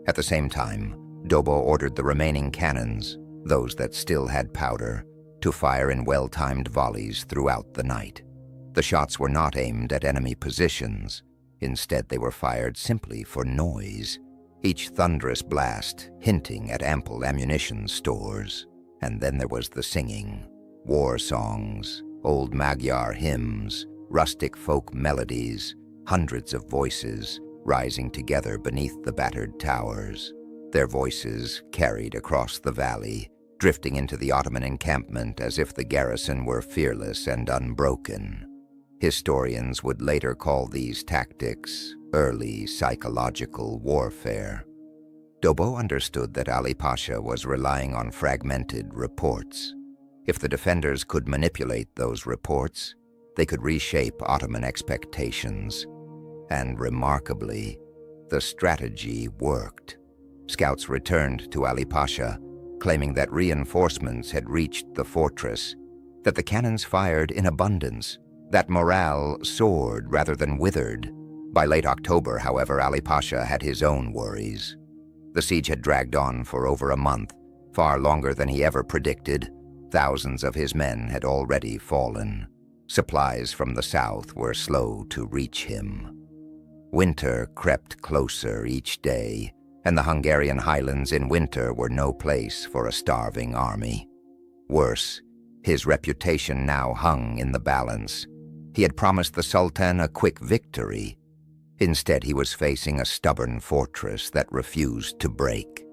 A: At the same time, Dobo ordered the remaining cannons, those that still had powder, to fire in well-timed volleys throughout the night. The shots were not aimed at enemy positions. Instead, they were fired simply for noise, each thunderous blast hinting at ample ammunition stores. And then there was the singing, war songs, old Magyar hymns, rustic folk melodies, hundreds of voices rising together beneath the battered towers. Their voices carried across the valley, drifting into the Ottoman encampment as if the garrison were fearless and unbroken. Historians would later call these tactics early psychological warfare. Dobo understood that Ali Pasha was relying on fragmented reports. If the defenders could manipulate those reports, they could reshape Ottoman expectations. And remarkably, the strategy worked. Scouts returned to Ali Pasha, claiming that reinforcements had reached the fortress, that the cannons fired in abundance, that morale soared rather than withered. By late October, however, Ali Pasha had his own worries. The siege had dragged on for over a month, far longer than he ever predicted. Thousands of his men had already fallen. Supplies from the south were slow to reach him. Winter crept closer each day, and the Hungarian highlands in winter were no place for a starving army. Worse, his reputation now hung in the balance. He had promised the Sultan a quick victory. Instead, he was facing a stubborn fortress that refused to break.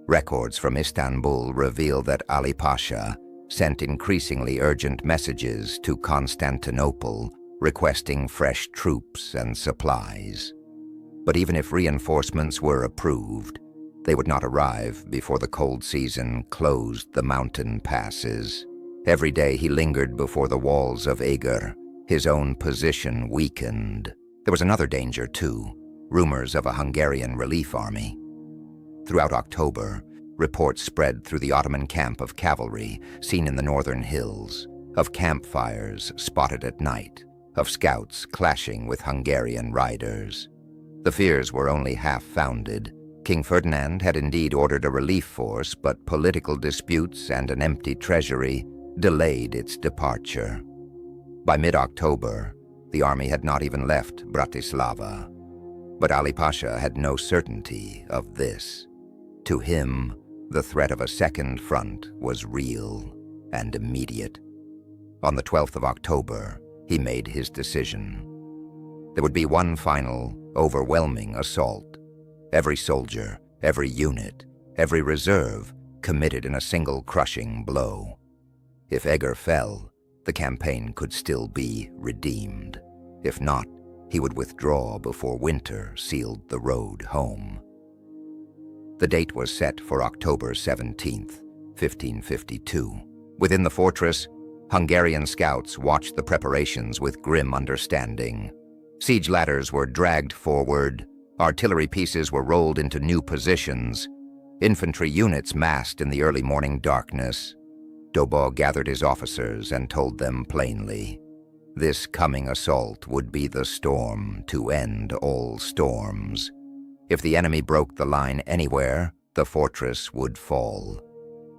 A: Records from Istanbul reveal that Ali Pasha sent increasingly urgent messages to Constantinople requesting fresh troops and supplies. But even if reinforcements were approved, they would not arrive before the cold season closed the mountain passes. Every day he lingered before the walls of Eger, his own position weakened. There was another danger, too, rumors of a Hungarian relief army. Throughout October, reports spread through the Ottoman camp of cavalry seen in the northern hills, of campfires spotted at night, of scouts clashing with Hungarian riders. The fears were only half-founded. King Ferdinand had indeed ordered a relief force, but political disputes and an empty treasury delayed its departure. By mid-October, the army had not even left Bratislava. But Ali Pasha had no certainty of this. To him, the threat of a second front was real and immediate. On the 12th of October, he made his decision. There would be one final, overwhelming assault. Every soldier, every unit, every reserve committed in a single crushing blow. If Eger fell, the campaign could still be redeemed. If not, he would withdraw before winter sealed the road home. The date was set for October 17th, 1552. Within the fortress, Hungarian scouts watched the preparations with grim understanding. Siege ladders were dragged forward, artillery pieces were rolled into new positions, infantry units massed in the early morning darkness. Dobau gathered his officers and told them plainly, this coming assault would be the storm to end all storms. If the enemy broke the line anywhere, the fortress would fall.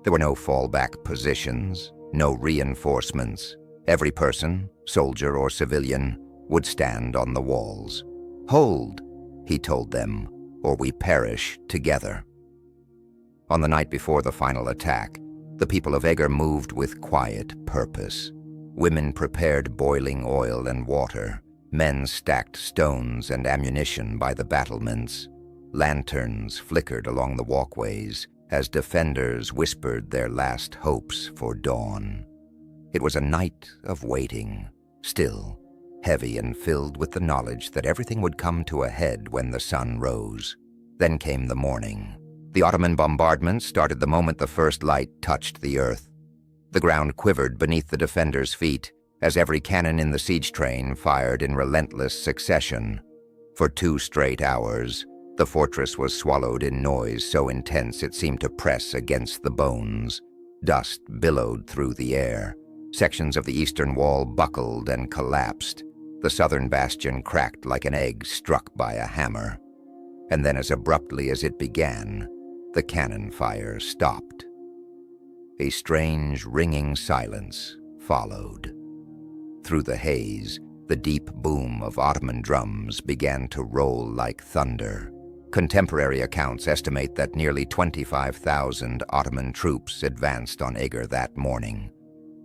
A: There were no fallback positions, no reinforcements. Every person, soldier or civilian, would stand on the walls. Hold, he told them, or we perish together. On the night before the final attack, the people of Eger moved with quiet purpose. Women prepared boiling oil and water. Men stacked stones and ammunition by the battlements. Lanterns flickered along the walkways as defenders whispered their last hopes for dawn. It was a night of waiting, still, heavy and filled with the knowledge that everything would come to a head when the sun rose. Then came the morning. The Ottoman bombardment started the moment the first light touched the earth. The ground quivered beneath the defenders' feet as every cannon in the siege train fired in relentless succession. For 2 straight hours, the fortress was swallowed in noise so intense it seemed to press against the bones. Dust billowed through the air. Sections of the eastern wall buckled and collapsed. The southern bastion cracked like an egg struck by a hammer. And then, as abruptly as it began, the cannon fire stopped. A strange, ringing silence followed. Through the haze, the deep boom of Ottoman drums began to roll like thunder. Contemporary accounts estimate that nearly 25,000 Ottoman troops advanced on Eger that morning.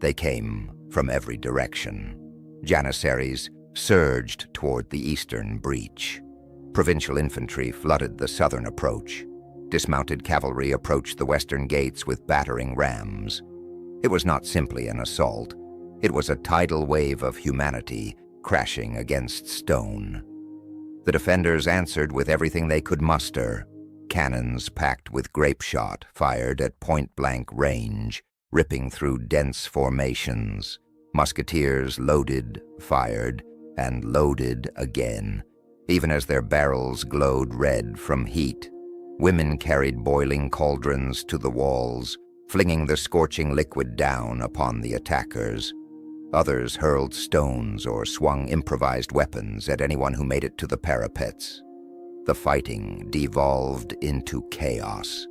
A: They came from every direction. Janissaries surged toward the eastern breach. Provincial infantry flooded the southern approach. Dismounted cavalry approached the western gates with battering rams. It was not simply an assault. It was a tidal wave of humanity crashing against stone. The defenders answered with everything they could muster. Cannons packed with grape shot fired at point-blank range, ripping through dense formations. Musketeers loaded, fired, and loaded again, even as their barrels glowed red from heat. Women carried boiling cauldrons to the walls, flinging the scorching liquid down upon the attackers. Others hurled stones or swung improvised weapons at anyone who made it to the parapets. The fighting devolved into chaos.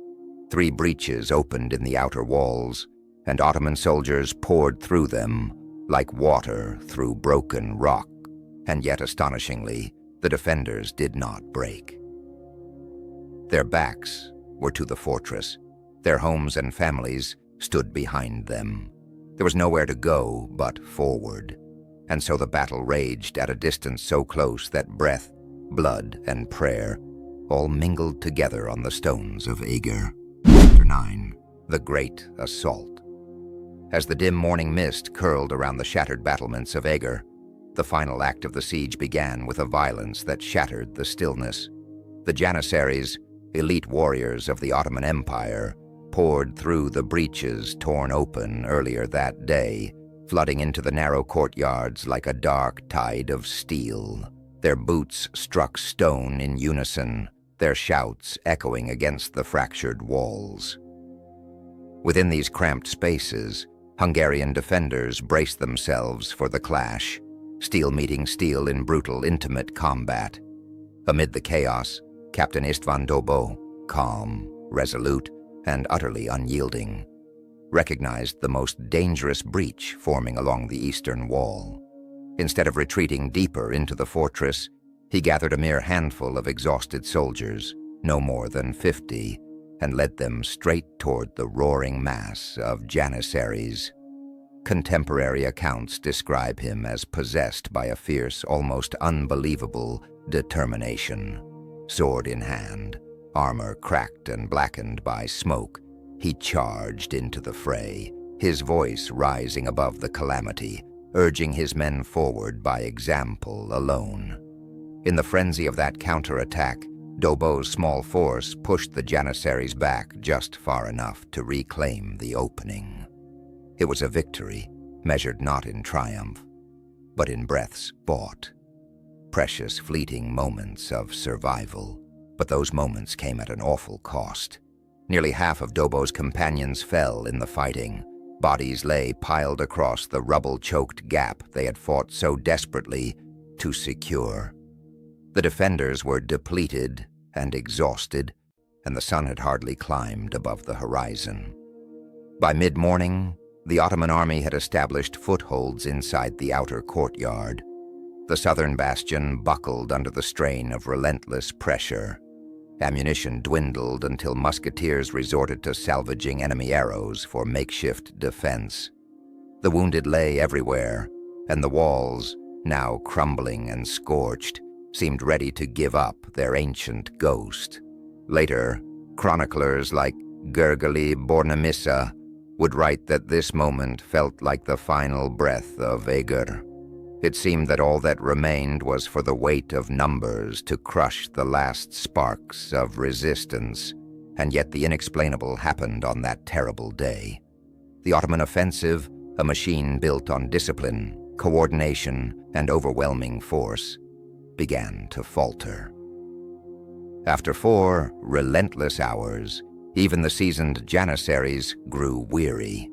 A: 3 breaches opened in the outer walls, and Ottoman soldiers poured through them like water through broken rock. And yet, astonishingly, the defenders did not break. Their backs were to the fortress. Their homes and families stood behind them. There was nowhere to go but forward, and so the battle raged at a distance so close that breath, blood, and prayer all mingled together on the stones of Eger. Chapter 9. The Great Assault. As the dim morning mist curled around the shattered battlements of Eger, the final act of the siege began with a violence that shattered the stillness. The Janissaries, elite warriors of the Ottoman Empire, poured through the breaches torn open earlier that day, flooding into the narrow courtyards like a dark tide of steel. Their boots struck stone in unison, their shouts echoing against the fractured walls. Within these cramped spaces, Hungarian defenders braced themselves for the clash, steel meeting steel in brutal, intimate combat. Amid the chaos, Captain István Dobó, calm, resolute, and utterly unyielding, recognized the most dangerous breach forming along the eastern wall. Instead of retreating deeper into the fortress, he gathered a mere handful of exhausted soldiers, no more than 50, and led them straight toward the roaring mass of Janissaries. Contemporary accounts describe him as possessed by a fierce, almost unbelievable determination. Sword in hand, armor cracked and blackened by smoke, he charged into the fray, his voice rising above the calamity, urging his men forward by example alone. In the frenzy of that counterattack, Dobó's small force pushed the Janissaries back just far enough to reclaim the opening. It was a victory, measured not in triumph, but in breaths bought. Precious, fleeting moments of survival, but those moments came at an awful cost. Nearly half of Dobó's companions fell in the fighting. Bodies lay piled across the rubble-choked gap they had fought so desperately to secure. The defenders were depleted and exhausted, and the sun had hardly climbed above the horizon. By mid-morning, the Ottoman army had established footholds inside the outer courtyard. The southern bastion buckled under the strain of relentless pressure. Ammunition dwindled until musketeers resorted to salvaging enemy arrows for makeshift defense. The wounded lay everywhere, and the walls, now crumbling and scorched, seemed ready to give up their ancient ghost. Later, chroniclers like Gergely Bornemissa would write that this moment felt like the final breath of Eger. It seemed that all that remained was for the weight of numbers to crush the last sparks of resistance, and yet the inexplainable happened on that terrible day. The Ottoman offensive, a machine built on discipline, coordination, and overwhelming force, began to falter. After 4 relentless hours, even the seasoned Janissaries grew weary.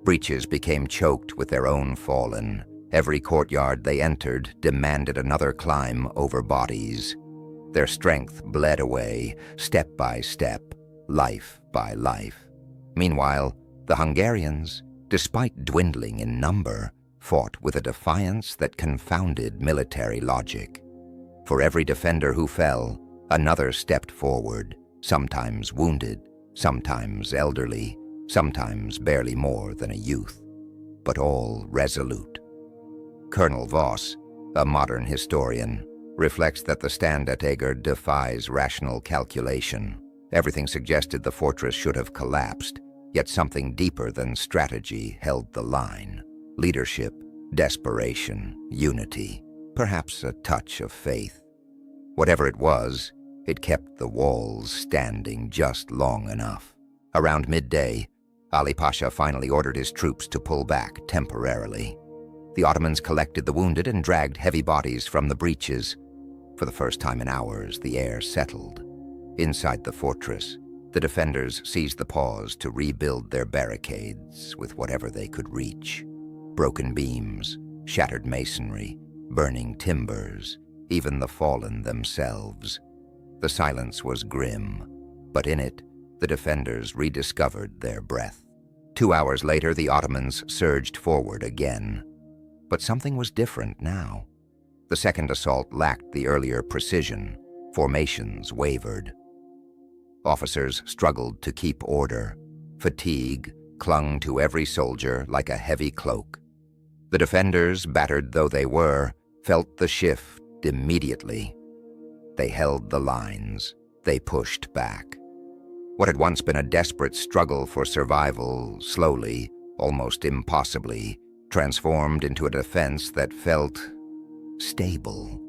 A: Breaches became choked with their own fallen. Every courtyard they entered demanded another climb over bodies. Their strength bled away, step by step, life by life. Meanwhile, the Hungarians, despite dwindling in number, fought with a defiance that confounded military logic. For every defender who fell, another stepped forward, sometimes wounded, sometimes elderly, sometimes barely more than a youth, but all resolute. Colonel Voss, a modern historian, reflects that the stand at Eger defies rational calculation. Everything suggested the fortress should have collapsed, yet something deeper than strategy held the line. Leadership, desperation, unity, perhaps a touch of faith. Whatever it was, it kept the walls standing just long enough. Around midday, Ali Pasha finally ordered his troops to pull back temporarily. The Ottomans collected the wounded and dragged heavy bodies from the breaches. For the first time in hours, the air settled. Inside the fortress, the defenders seized the pause to rebuild their barricades with whatever they could reach. Broken beams, shattered masonry, burning timbers, even the fallen themselves. The silence was grim, but in it, the defenders rediscovered their breath. 2 hours later, the Ottomans surged forward again. But something was different now. The second assault lacked the earlier precision. Formations wavered. Officers struggled to keep order. Fatigue clung to every soldier like a heavy cloak. The defenders, battered though they were, felt the shift immediately. They held the lines. They pushed back. What had once been a desperate struggle for survival slowly, almost impossibly, transformed into a defense that felt stable.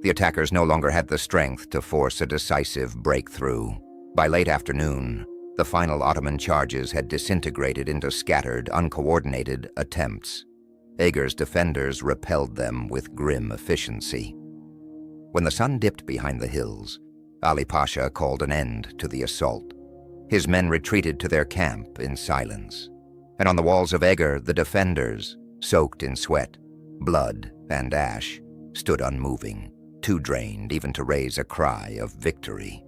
A: The attackers no longer had the strength to force a decisive breakthrough. By late afternoon, the final Ottoman charges had disintegrated into scattered, uncoordinated attempts. Eger's defenders repelled them with grim efficiency. When the sun dipped behind the hills, Ali Pasha called an end to the assault. His men retreated to their camp in silence. And on the walls of Eger, the defenders, soaked in sweat, blood, and ash, stood unmoving, too drained even to raise a cry of victory.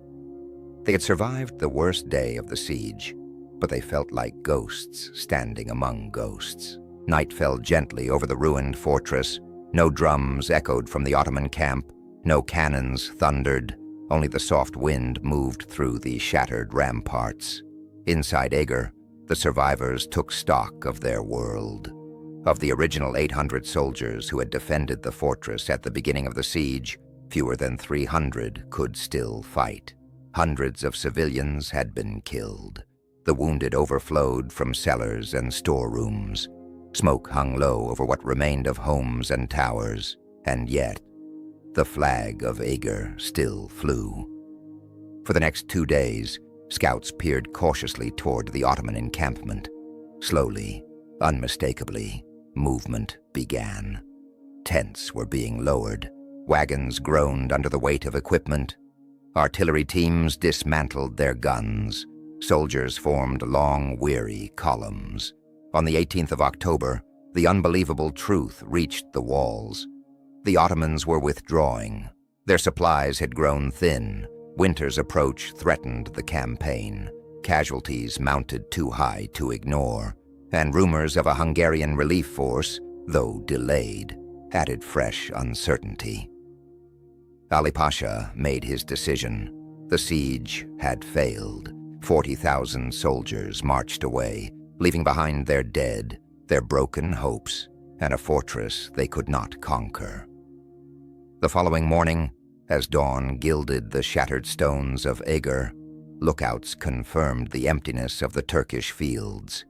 A: They had survived the worst day of the siege, but they felt like ghosts standing among ghosts. Night fell gently over the ruined fortress. No drums echoed from the Ottoman camp. No cannons thundered. Only the soft wind moved through the shattered ramparts. Inside Eger, the survivors took stock of their world. Of the original 800 soldiers who had defended the fortress at the beginning of the siege, fewer than 300 could still fight. Hundreds of civilians had been killed. The wounded overflowed from cellars and storerooms. Smoke hung low over what remained of homes and towers, and yet the flag of Eger still flew. For the next 2 days, scouts peered cautiously toward the Ottoman encampment. Slowly, unmistakably, movement began. Tents were being lowered. Wagons groaned under the weight of equipment. Artillery teams dismantled their guns. Soldiers formed long, weary columns. On the 18th of October, the unbelievable truth reached the walls. The Ottomans were withdrawing. Their supplies had grown thin. Winter's approach threatened the campaign. Casualties mounted too high to ignore, and rumors of a Hungarian relief force, though delayed, added fresh uncertainty. Ali Pasha made his decision. The siege had failed. 40,000 soldiers marched away, leaving behind their dead, their broken hopes, and a fortress they could not conquer. The following morning, as dawn gilded the shattered stones of Eger, lookouts confirmed the emptiness of the Turkish fields.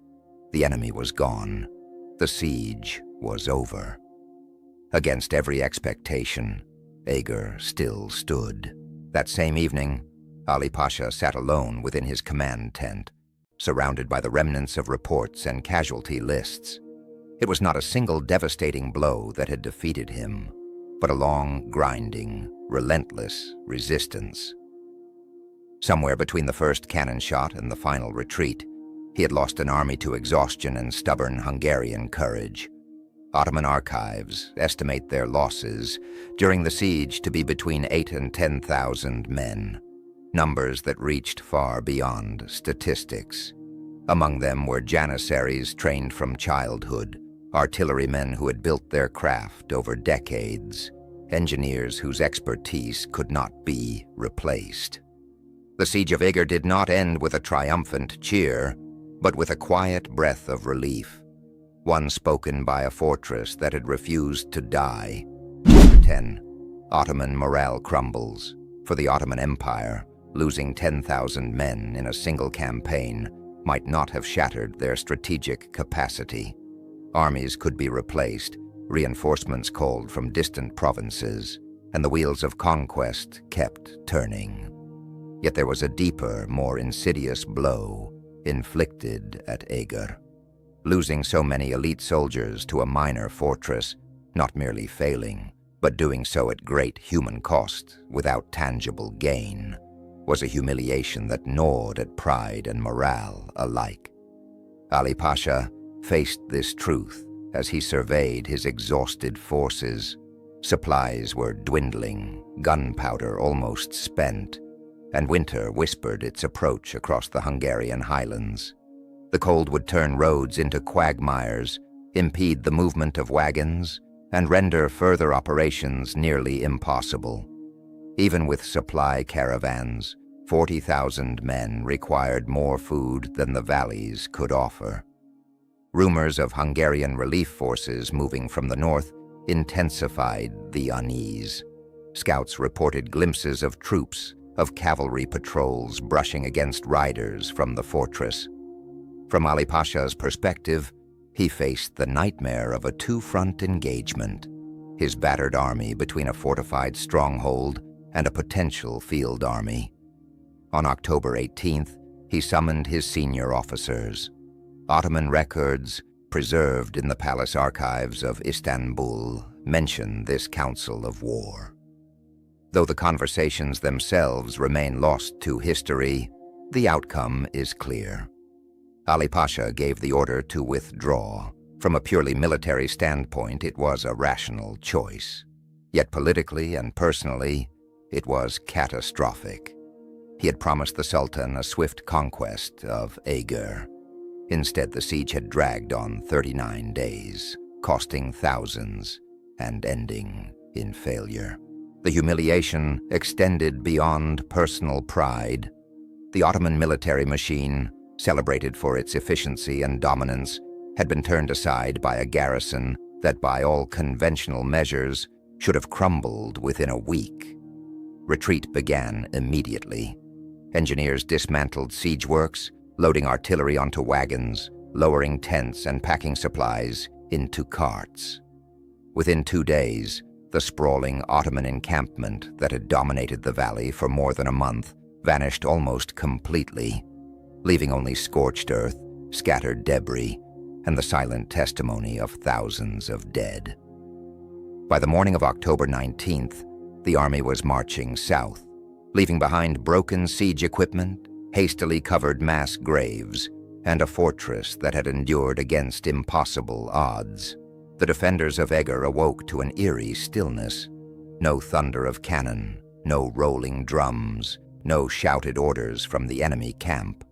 A: The enemy was gone. The siege was over. Against every expectation, Eger still stood. That same evening, Ali Pasha sat alone within his command tent, surrounded by the remnants of reports and casualty lists. It was not a single devastating blow that had defeated him, but a long, grinding, relentless resistance. Somewhere between the first cannon shot and the final retreat, he had lost an army to exhaustion and stubborn Hungarian courage. Ottoman archives estimate their losses during the siege to be between 8,000 and 10,000 men, numbers that reached far beyond statistics. Among them were janissaries trained from childhood, artillerymen who had built their craft over decades, engineers whose expertise could not be replaced. The Siege of Eger did not end with a triumphant cheer, but with a quiet breath of relief, one spoken by a fortress that had refused to die. 10. Ottoman morale crumbles. For the Ottoman Empire, losing 10,000 men in a single campaign might not have shattered their strategic capacity. Armies could be replaced, reinforcements called from distant provinces, and the wheels of conquest kept turning. Yet there was a deeper, more insidious blow inflicted at Eger. Losing so many elite soldiers to a minor fortress, not merely failing, but doing so at great human cost without tangible gain, was a humiliation that gnawed at pride and morale alike. Ali Pasha faced this truth as he surveyed his exhausted forces. Supplies were dwindling, gunpowder almost spent, and winter whispered its approach across the Hungarian highlands. The cold would turn roads into quagmires, impede the movement of wagons, and render further operations nearly impossible. Even with supply caravans, 40,000 men required more food than the valleys could offer. Rumors of Hungarian relief forces moving from the north intensified the unease. Scouts reported glimpses of troops, of cavalry patrols brushing against riders from the fortress. From Ali Pasha's perspective, he faced the nightmare of a two-front engagement, his battered army between a fortified stronghold and a potential field army. On October 18th, he summoned his senior officers. Ottoman records, preserved in the palace archives of Istanbul, mention this council of war. Though the conversations themselves remain lost to history, the outcome is clear. Ali Pasha gave the order to withdraw. From a purely military standpoint, it was a rational choice. Yet politically and personally, it was catastrophic. He had promised the Sultan a swift conquest of Eger. Instead, the siege had dragged on 39 days, costing thousands and ending in failure. The humiliation extended beyond personal pride. The Ottoman military machine, celebrated for its efficiency and dominance, had been turned aside by a garrison that, by all conventional measures, should have crumbled within a week. Retreat began immediately. Engineers dismantled siege works, loading artillery onto wagons, lowering tents and packing supplies into carts. Within 2 days, the sprawling Ottoman encampment that had dominated the valley for more than a month vanished almost completely, leaving only scorched earth, scattered debris, and the silent testimony of thousands of dead. By the morning of October 19th, the army was marching south, leaving behind broken siege equipment, hastily covered mass graves, and a fortress that had endured against impossible odds. The defenders of Eger awoke to an eerie stillness. No thunder of cannon, no rolling drums, no shouted orders from the enemy camp.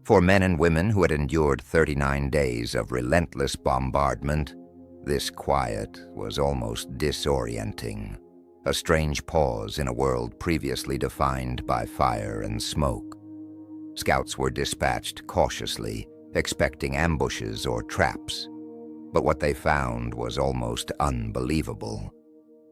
A: For men and women who had endured 39 days of relentless bombardment, this quiet was almost disorienting. A strange pause in a world previously defined by fire and smoke. Scouts were dispatched cautiously, expecting ambushes or traps. But what they found was almost unbelievable.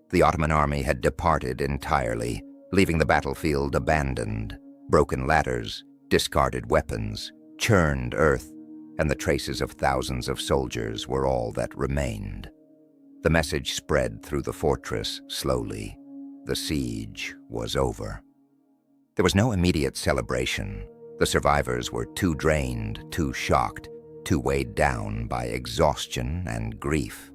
A: The Ottoman army had departed entirely, leaving the battlefield abandoned. Broken ladders, discarded weapons, churned earth, and the traces of thousands of soldiers were all that remained. The message spread through the fortress slowly. The siege was over. There was no immediate celebration. The survivors were too drained, too shocked, too weighed down by exhaustion and grief.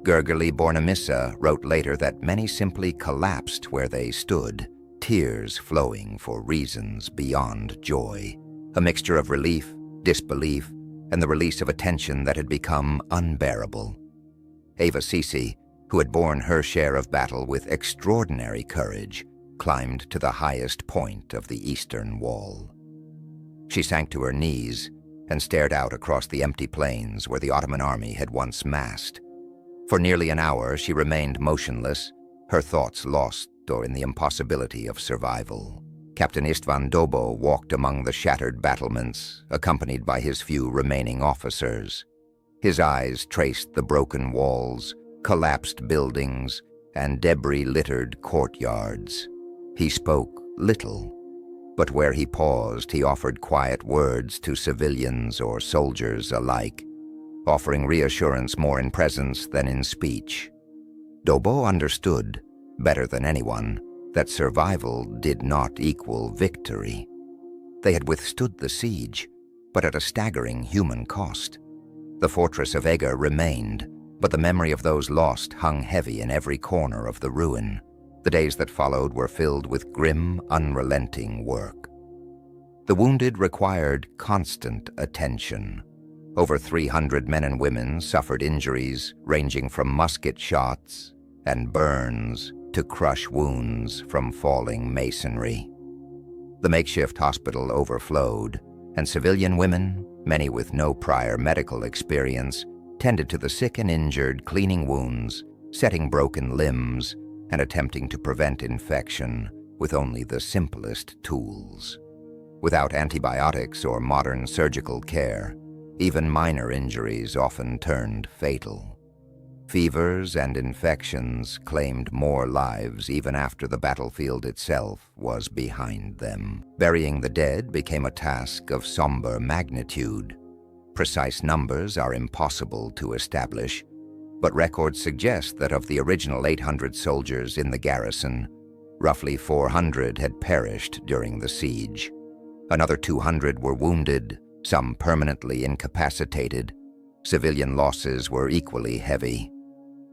A: Gergely Bornemissa wrote later that many simply collapsed where they stood, tears flowing for reasons beyond joy, a mixture of relief, disbelief, and the release of a tension that had become unbearable. Eva Sisi, who had borne her share of battle with extraordinary courage, climbed to the highest point of the eastern wall. She sank to her knees and stared out across the empty plains where the Ottoman army had once massed. For nearly an hour she remained motionless, her thoughts lost or in the impossibility of survival. Captain Istvan Dobo walked among the shattered battlements, accompanied by his few remaining officers. His eyes traced the broken walls, collapsed buildings, and debris-littered courtyards. He spoke little, but where he paused, he offered quiet words to civilians or soldiers alike, offering reassurance more in presence than in speech. Dobo understood, better than anyone, that survival did not equal victory. They had withstood the siege, but at a staggering human cost. The fortress of Eger remained, but the memory of those lost hung heavy in every corner of the ruin. The days that followed were filled with grim, unrelenting work. The wounded required constant attention. Over 300 men and women suffered injuries ranging from musket shots and burns to crush wounds from falling masonry. The makeshift hospital overflowed, and civilian women, many with no prior medical experience, tended to the sick and injured, cleaning wounds, setting broken limbs, and attempting to prevent infection with only the simplest tools. Without antibiotics or modern surgical care, even minor injuries often turned fatal. Fevers and infections claimed more lives even after the battlefield itself was behind them. Burying the dead became a task of somber magnitude. Precise numbers are impossible to establish, but records suggest that of the original 800 soldiers in the garrison, roughly 400 had perished during the siege. Another 200 were wounded, some permanently incapacitated. Civilian losses were equally heavy.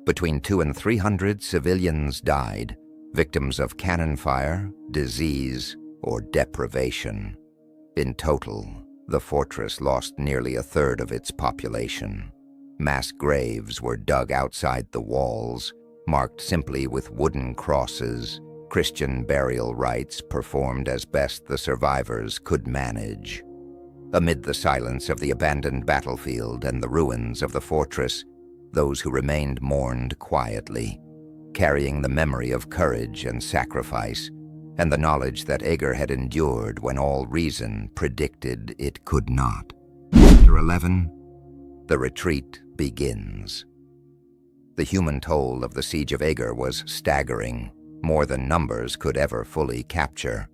A: Between 200 and 300 civilians died, victims of cannon fire, disease, or deprivation. In total, the fortress lost nearly a third of its population. Mass graves were dug outside the walls, marked simply with wooden crosses, Christian burial rites performed as best the survivors could manage. Amid the silence of the abandoned battlefield and the ruins of the fortress, those who remained mourned quietly, carrying the memory of courage and sacrifice, and the knowledge that Eger had endured when all reason predicted it could not. Chapter 11. The retreat begins. The human toll of the Siege of Eger was staggering, more than numbers could ever fully capture.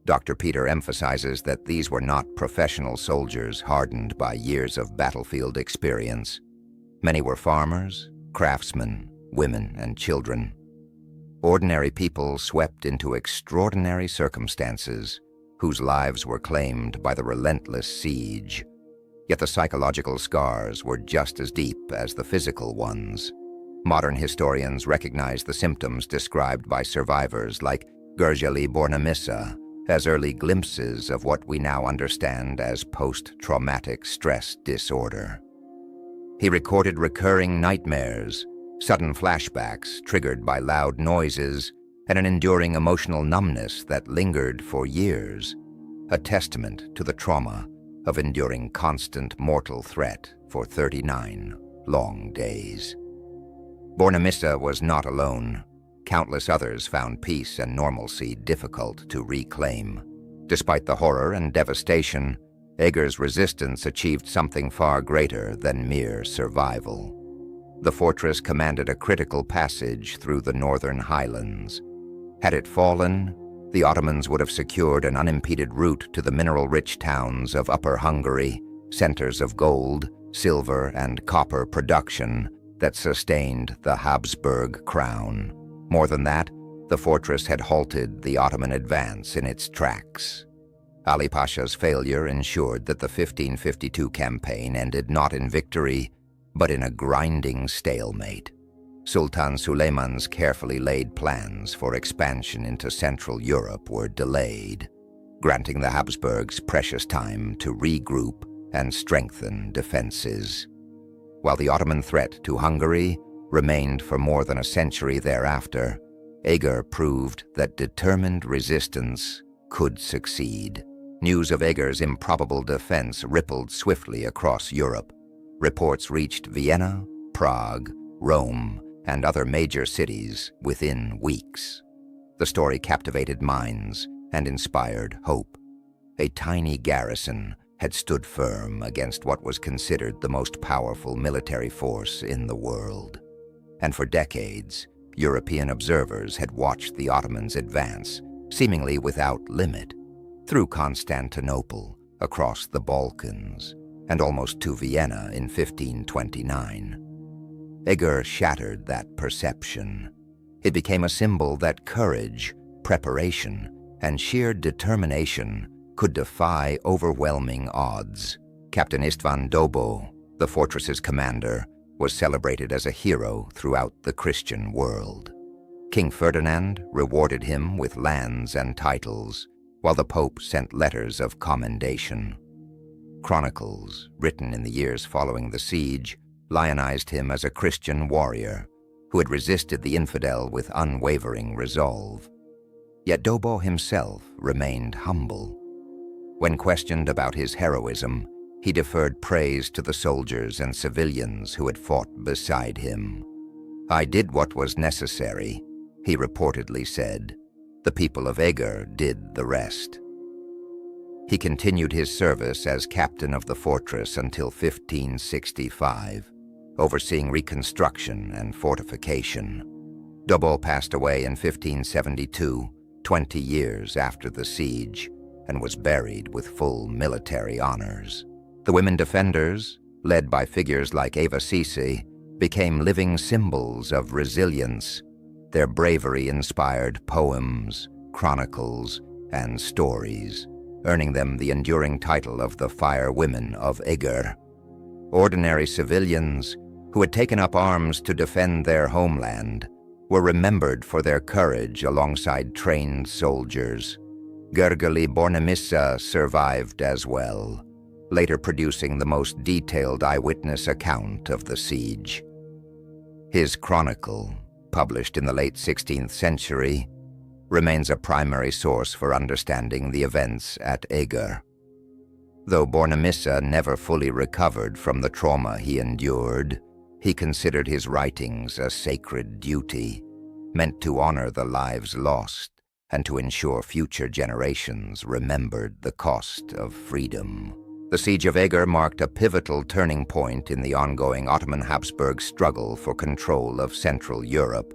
A: Dr. Peter emphasizes that these were not professional soldiers hardened by years of battlefield experience. Many were farmers, craftsmen, women, and children. Ordinary people swept into extraordinary circumstances, whose lives were claimed by the relentless siege. Yet the psychological scars were just as deep as the physical ones. Modern historians recognize the symptoms described by survivors like Gergely Bornemisza as early glimpses of what we now understand as post-traumatic stress disorder. He recorded recurring nightmares, sudden flashbacks triggered by loud noises, and an enduring emotional numbness that lingered for years, a testament to the trauma of enduring constant mortal threat for 39 long days. Bornemisza was not alone. Countless others found peace and normalcy difficult to reclaim. Despite the horror and devastation, Eger's resistance achieved something far greater than mere survival. The fortress commanded a critical passage through the northern highlands. Had it fallen, the Ottomans would have secured an unimpeded route to the mineral-rich towns of Upper Hungary, centers of gold, silver, and copper production that sustained the Habsburg crown. More than that, the fortress had halted the Ottoman advance in its tracks. Ali Pasha's failure ensured that the 1552 campaign ended not in victory, but in a grinding stalemate. Sultan Suleiman's carefully laid plans for expansion into Central Europe were delayed, granting the Habsburgs precious time to regroup and strengthen defenses. While the Ottoman threat to Hungary remained for more than a century thereafter, Eger proved that determined resistance could succeed. News of Eger's improbable defense rippled swiftly across Europe. Reports reached Vienna, Prague, Rome, and other major cities within weeks. The story captivated minds and inspired hope. A tiny garrison had stood firm against what was considered the most powerful military force in the world. And for decades, European observers had watched the Ottomans advance, seemingly without limit, through Constantinople, across the Balkans, and almost to Vienna in 1529. Eger shattered that perception. It became a symbol that courage, preparation, and sheer determination could defy overwhelming odds. Captain Istvan Dobo, the fortress's commander, was celebrated as a hero throughout the Christian world. King Ferdinand rewarded him with lands and titles, while the Pope sent letters of commendation. Chronicles, written in the years following the siege, lionized him as a Christian warrior who had resisted the infidel with unwavering resolve. Yet Dobo himself remained humble. When questioned about his heroism, He deferred praise to the soldiers and civilians who had fought beside him. "I did what was necessary," he reportedly said. "The people of Eger did the rest." He continued his service as captain of the fortress until 1565, overseeing reconstruction and fortification. Dobbo passed away in 1572, 20 years after the siege, and was buried with full military honors. The women defenders, led by figures like Eva Sisi, became living symbols of resilience. Their bravery inspired poems, chronicles, and stories, earning them the enduring title of the Fire Women of Eger. Ordinary civilians who had taken up arms to defend their homeland were remembered for their courage alongside trained soldiers. Gergely Bornemissa survived as well, later producing the most detailed eyewitness account of the siege. His chronicle, published in the late 16th century, remains a primary source for understanding the events at Eger. Though Bornemissa never fully recovered from the trauma he endured, he considered his writings a sacred duty, meant to honor the lives lost and to ensure future generations remembered the cost of freedom. The Siege of Eger marked a pivotal turning point in the ongoing Ottoman Habsburg struggle for control of Central Europe.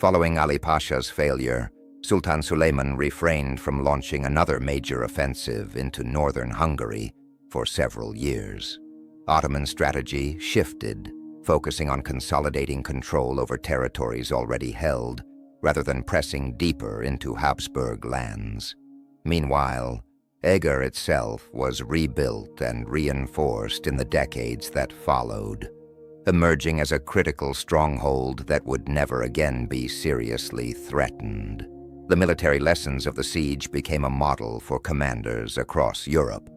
A: Following Ali Pasha's failure, Sultan Suleiman refrained from launching another major offensive into northern Hungary for several years. Ottoman strategy shifted, focusing on consolidating control over territories already held, rather than pressing deeper into Habsburg lands. Meanwhile, Eger itself was rebuilt and reinforced in the decades that followed, emerging as a critical stronghold that would never again be seriously threatened. The military lessons of the siege became a model for commanders across Europe.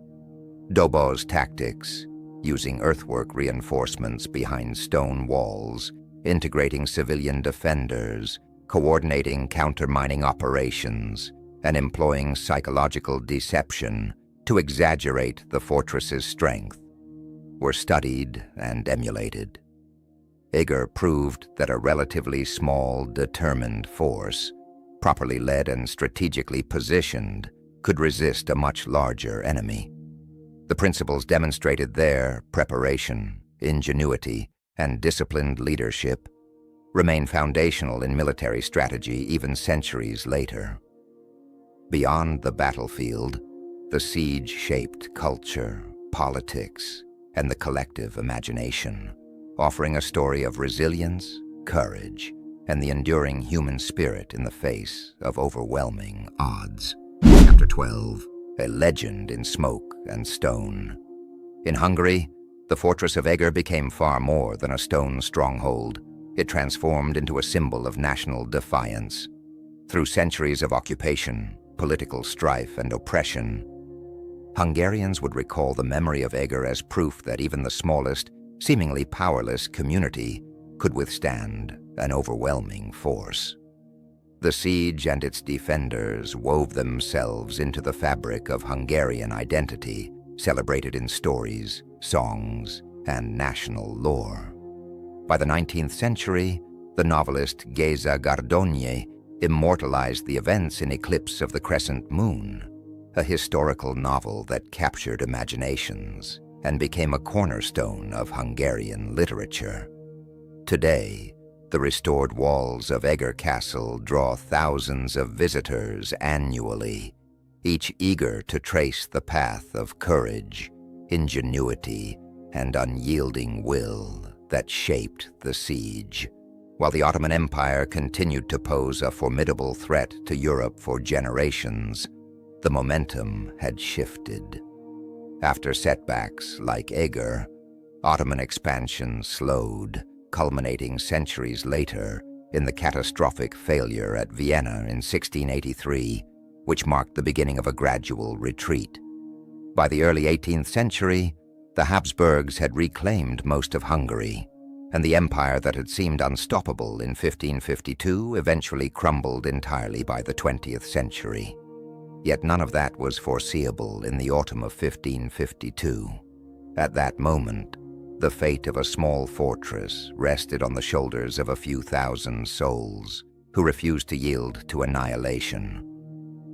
A: Dobbo's tactics, using earthwork reinforcements behind stone walls, integrating civilian defenders, coordinating countermining operations, and employing psychological deception to exaggerate the fortress's strength, were studied and emulated. Eger proved that a relatively small, determined force, properly led and strategically positioned, could resist a much larger enemy. The principles demonstrated there, preparation, ingenuity, and disciplined leadership, remain foundational in military strategy even centuries later. Beyond the battlefield, the siege shaped culture, politics, and the collective imagination, offering a story of resilience, courage, and the enduring human spirit in the face of overwhelming odds. Chapter 12. A legend in smoke and stone. In Hungary, the fortress of Eger became far more than a stone stronghold. It transformed into a symbol of national defiance. Through centuries of occupation, political strife, and oppression, Hungarians would recall the memory of Eger as proof that even the smallest, seemingly powerless community could withstand an overwhelming force. The siege and its defenders wove themselves into the fabric of Hungarian identity, celebrated in stories, songs, and national lore. By the 19th century, the novelist Géza Gardonyi immortalized the events in Eclipse of the Crescent Moon, a historical novel that captured imaginations and became a cornerstone of Hungarian literature. Today, the restored walls of Eger Castle draw thousands of visitors annually, each eager to trace the path of courage, ingenuity, and unyielding will that shaped the siege. While the Ottoman Empire continued to pose a formidable threat to Europe for generations, the momentum had shifted. After setbacks like Eger, Ottoman expansion slowed, culminating centuries later in the catastrophic failure at Vienna in 1683, which marked the beginning of a gradual retreat. By the early 18th century, the Habsburgs had reclaimed most of Hungary, and the empire that had seemed unstoppable in 1552 eventually crumbled entirely by the 20th century. Yet none of that was foreseeable in the autumn of 1552. At that moment, the fate of a small fortress rested on the shoulders of a few thousand souls who refused to yield to annihilation.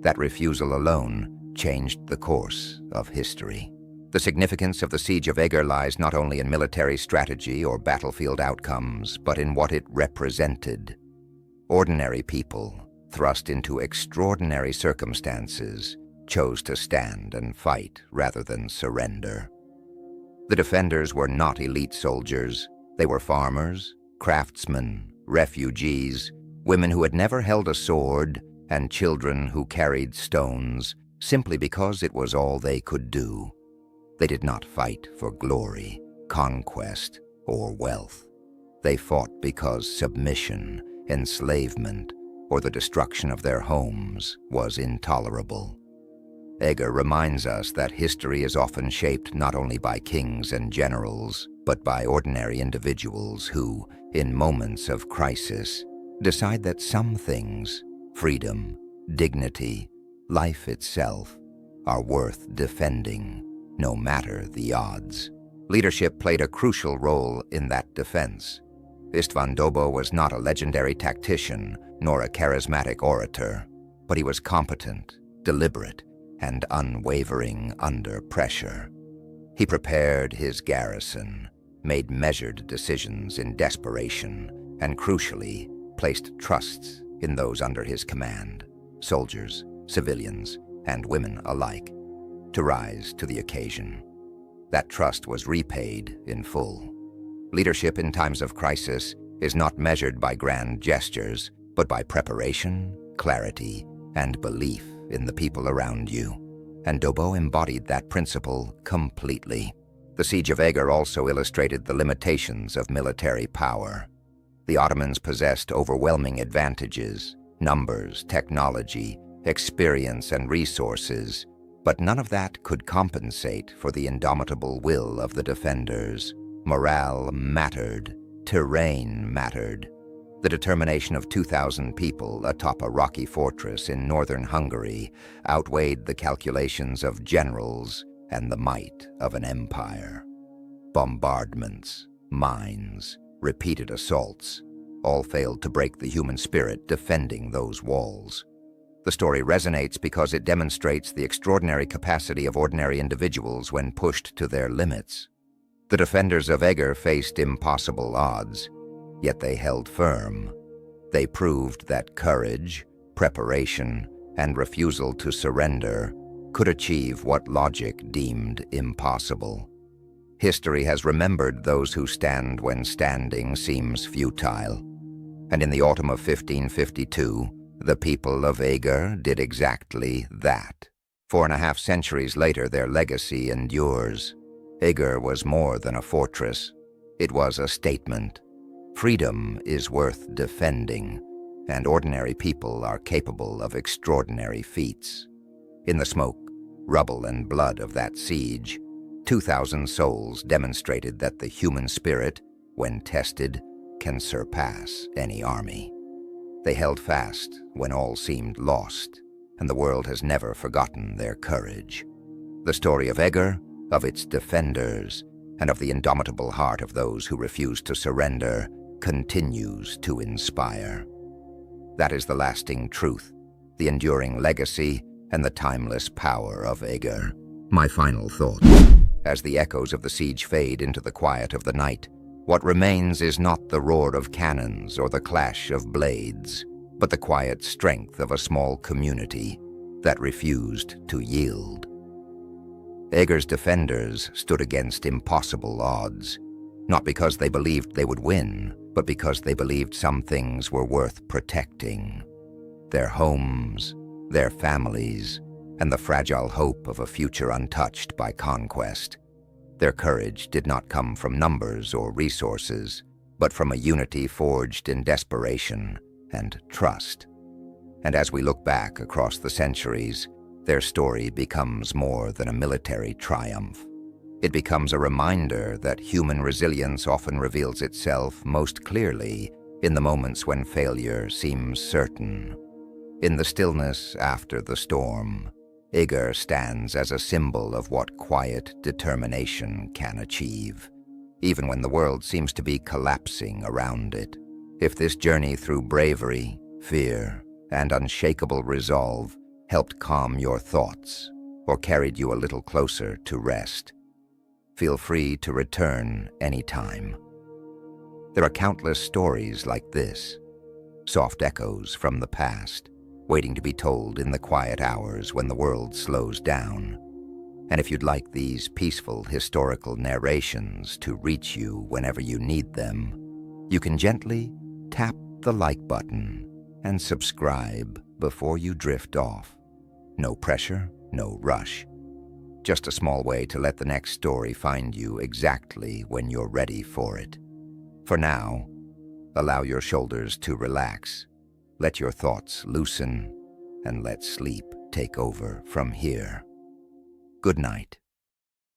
A: That refusal alone changed the course of history. The significance of the Siege of Eger lies not only in military strategy or battlefield outcomes, but in what it represented. Ordinary people, thrust into extraordinary circumstances, chose to stand and fight rather than surrender. The defenders were not elite soldiers. They were farmers, craftsmen, refugees, women who had never held a sword, and children who carried stones simply because it was all they could do. They did not fight for glory, conquest, or wealth. They fought because submission, enslavement, or the destruction of their homes was intolerable. Eger reminds us that history is often shaped not only by kings and generals, but by ordinary individuals who, in moments of crisis, decide that some things, freedom, dignity, life itself, are worth defending, no matter the odds. Leadership played a crucial role in that defense. István Dobo was not a legendary tactician nor a charismatic orator, but he was competent, deliberate, and unwavering under pressure. He prepared his garrison, made measured decisions in desperation, and crucially, placed trusts in those under his command, soldiers, civilians, and women alike, to rise to the occasion. That trust was repaid in full. Leadership in times of crisis is not measured by grand gestures, but by preparation, clarity, and belief in the people around you. And Dobo embodied that principle completely. The Siege of Eger also illustrated the limitations of military power. The Ottomans possessed overwhelming advantages, numbers, technology, experience, and resources, but none of that could compensate for the indomitable will of the defenders. Morale mattered. Terrain mattered. The determination of 2,000 people atop a rocky fortress in northern Hungary outweighed the calculations of generals and the might of an empire. Bombardments, mines, repeated assaults, all failed to break the human spirit defending those walls. The story resonates because it demonstrates the extraordinary capacity of ordinary individuals when pushed to their limits. The defenders of Eger faced impossible odds, yet they held firm. They proved that courage, preparation, and refusal to surrender could achieve what logic deemed impossible. History has remembered those who stand when standing seems futile. And in the autumn of 1552, the people of Eger did exactly that. 4.5 centuries later, their legacy endures. Eger was more than a fortress. It was a statement. Freedom is worth defending, and ordinary people are capable of extraordinary feats. In the smoke, rubble, and blood of that siege, 2,000 souls demonstrated that the human spirit, when tested, can surpass any army. They held fast when all seemed lost, and the world has never forgotten their courage. The story of Eger, of its defenders, and of the indomitable heart of those who refuse to surrender continues to inspire. That is the lasting truth, the enduring legacy, and the timeless power of Eger. My final thought. As the echoes of the siege fade into the quiet of the night, what remains is not the roar of cannons or the clash of blades, but the quiet strength of a small community that refused to yield. Eger's defenders stood against impossible odds, not because they believed they would win, but because they believed some things were worth protecting. Their homes, their families, and the fragile hope of a future untouched by conquest. Their courage did not come from numbers or resources, but from a unity forged in desperation and trust. And as we look back across the centuries, their story becomes more than a military triumph. It becomes a reminder that human resilience often reveals itself most clearly in the moments when failure seems certain. In the stillness after the storm, Eger stands as a symbol of what quiet determination can achieve, even when the world seems to be collapsing around it. If this journey through bravery, fear, and unshakable resolve helped calm your thoughts or carried you a little closer to rest, feel free to return anytime. There are countless stories like this, soft echoes from the past, waiting to be told in the quiet hours when the world slows down. And if you'd like these peaceful historical narrations to reach you whenever you need them, you can gently tap the like button and subscribe before you drift off. No pressure, no rush. Just a small way to let the next story find you exactly when you're ready for it. For now, allow your shoulders to relax, let your thoughts loosen, and let sleep take over from here. Good night.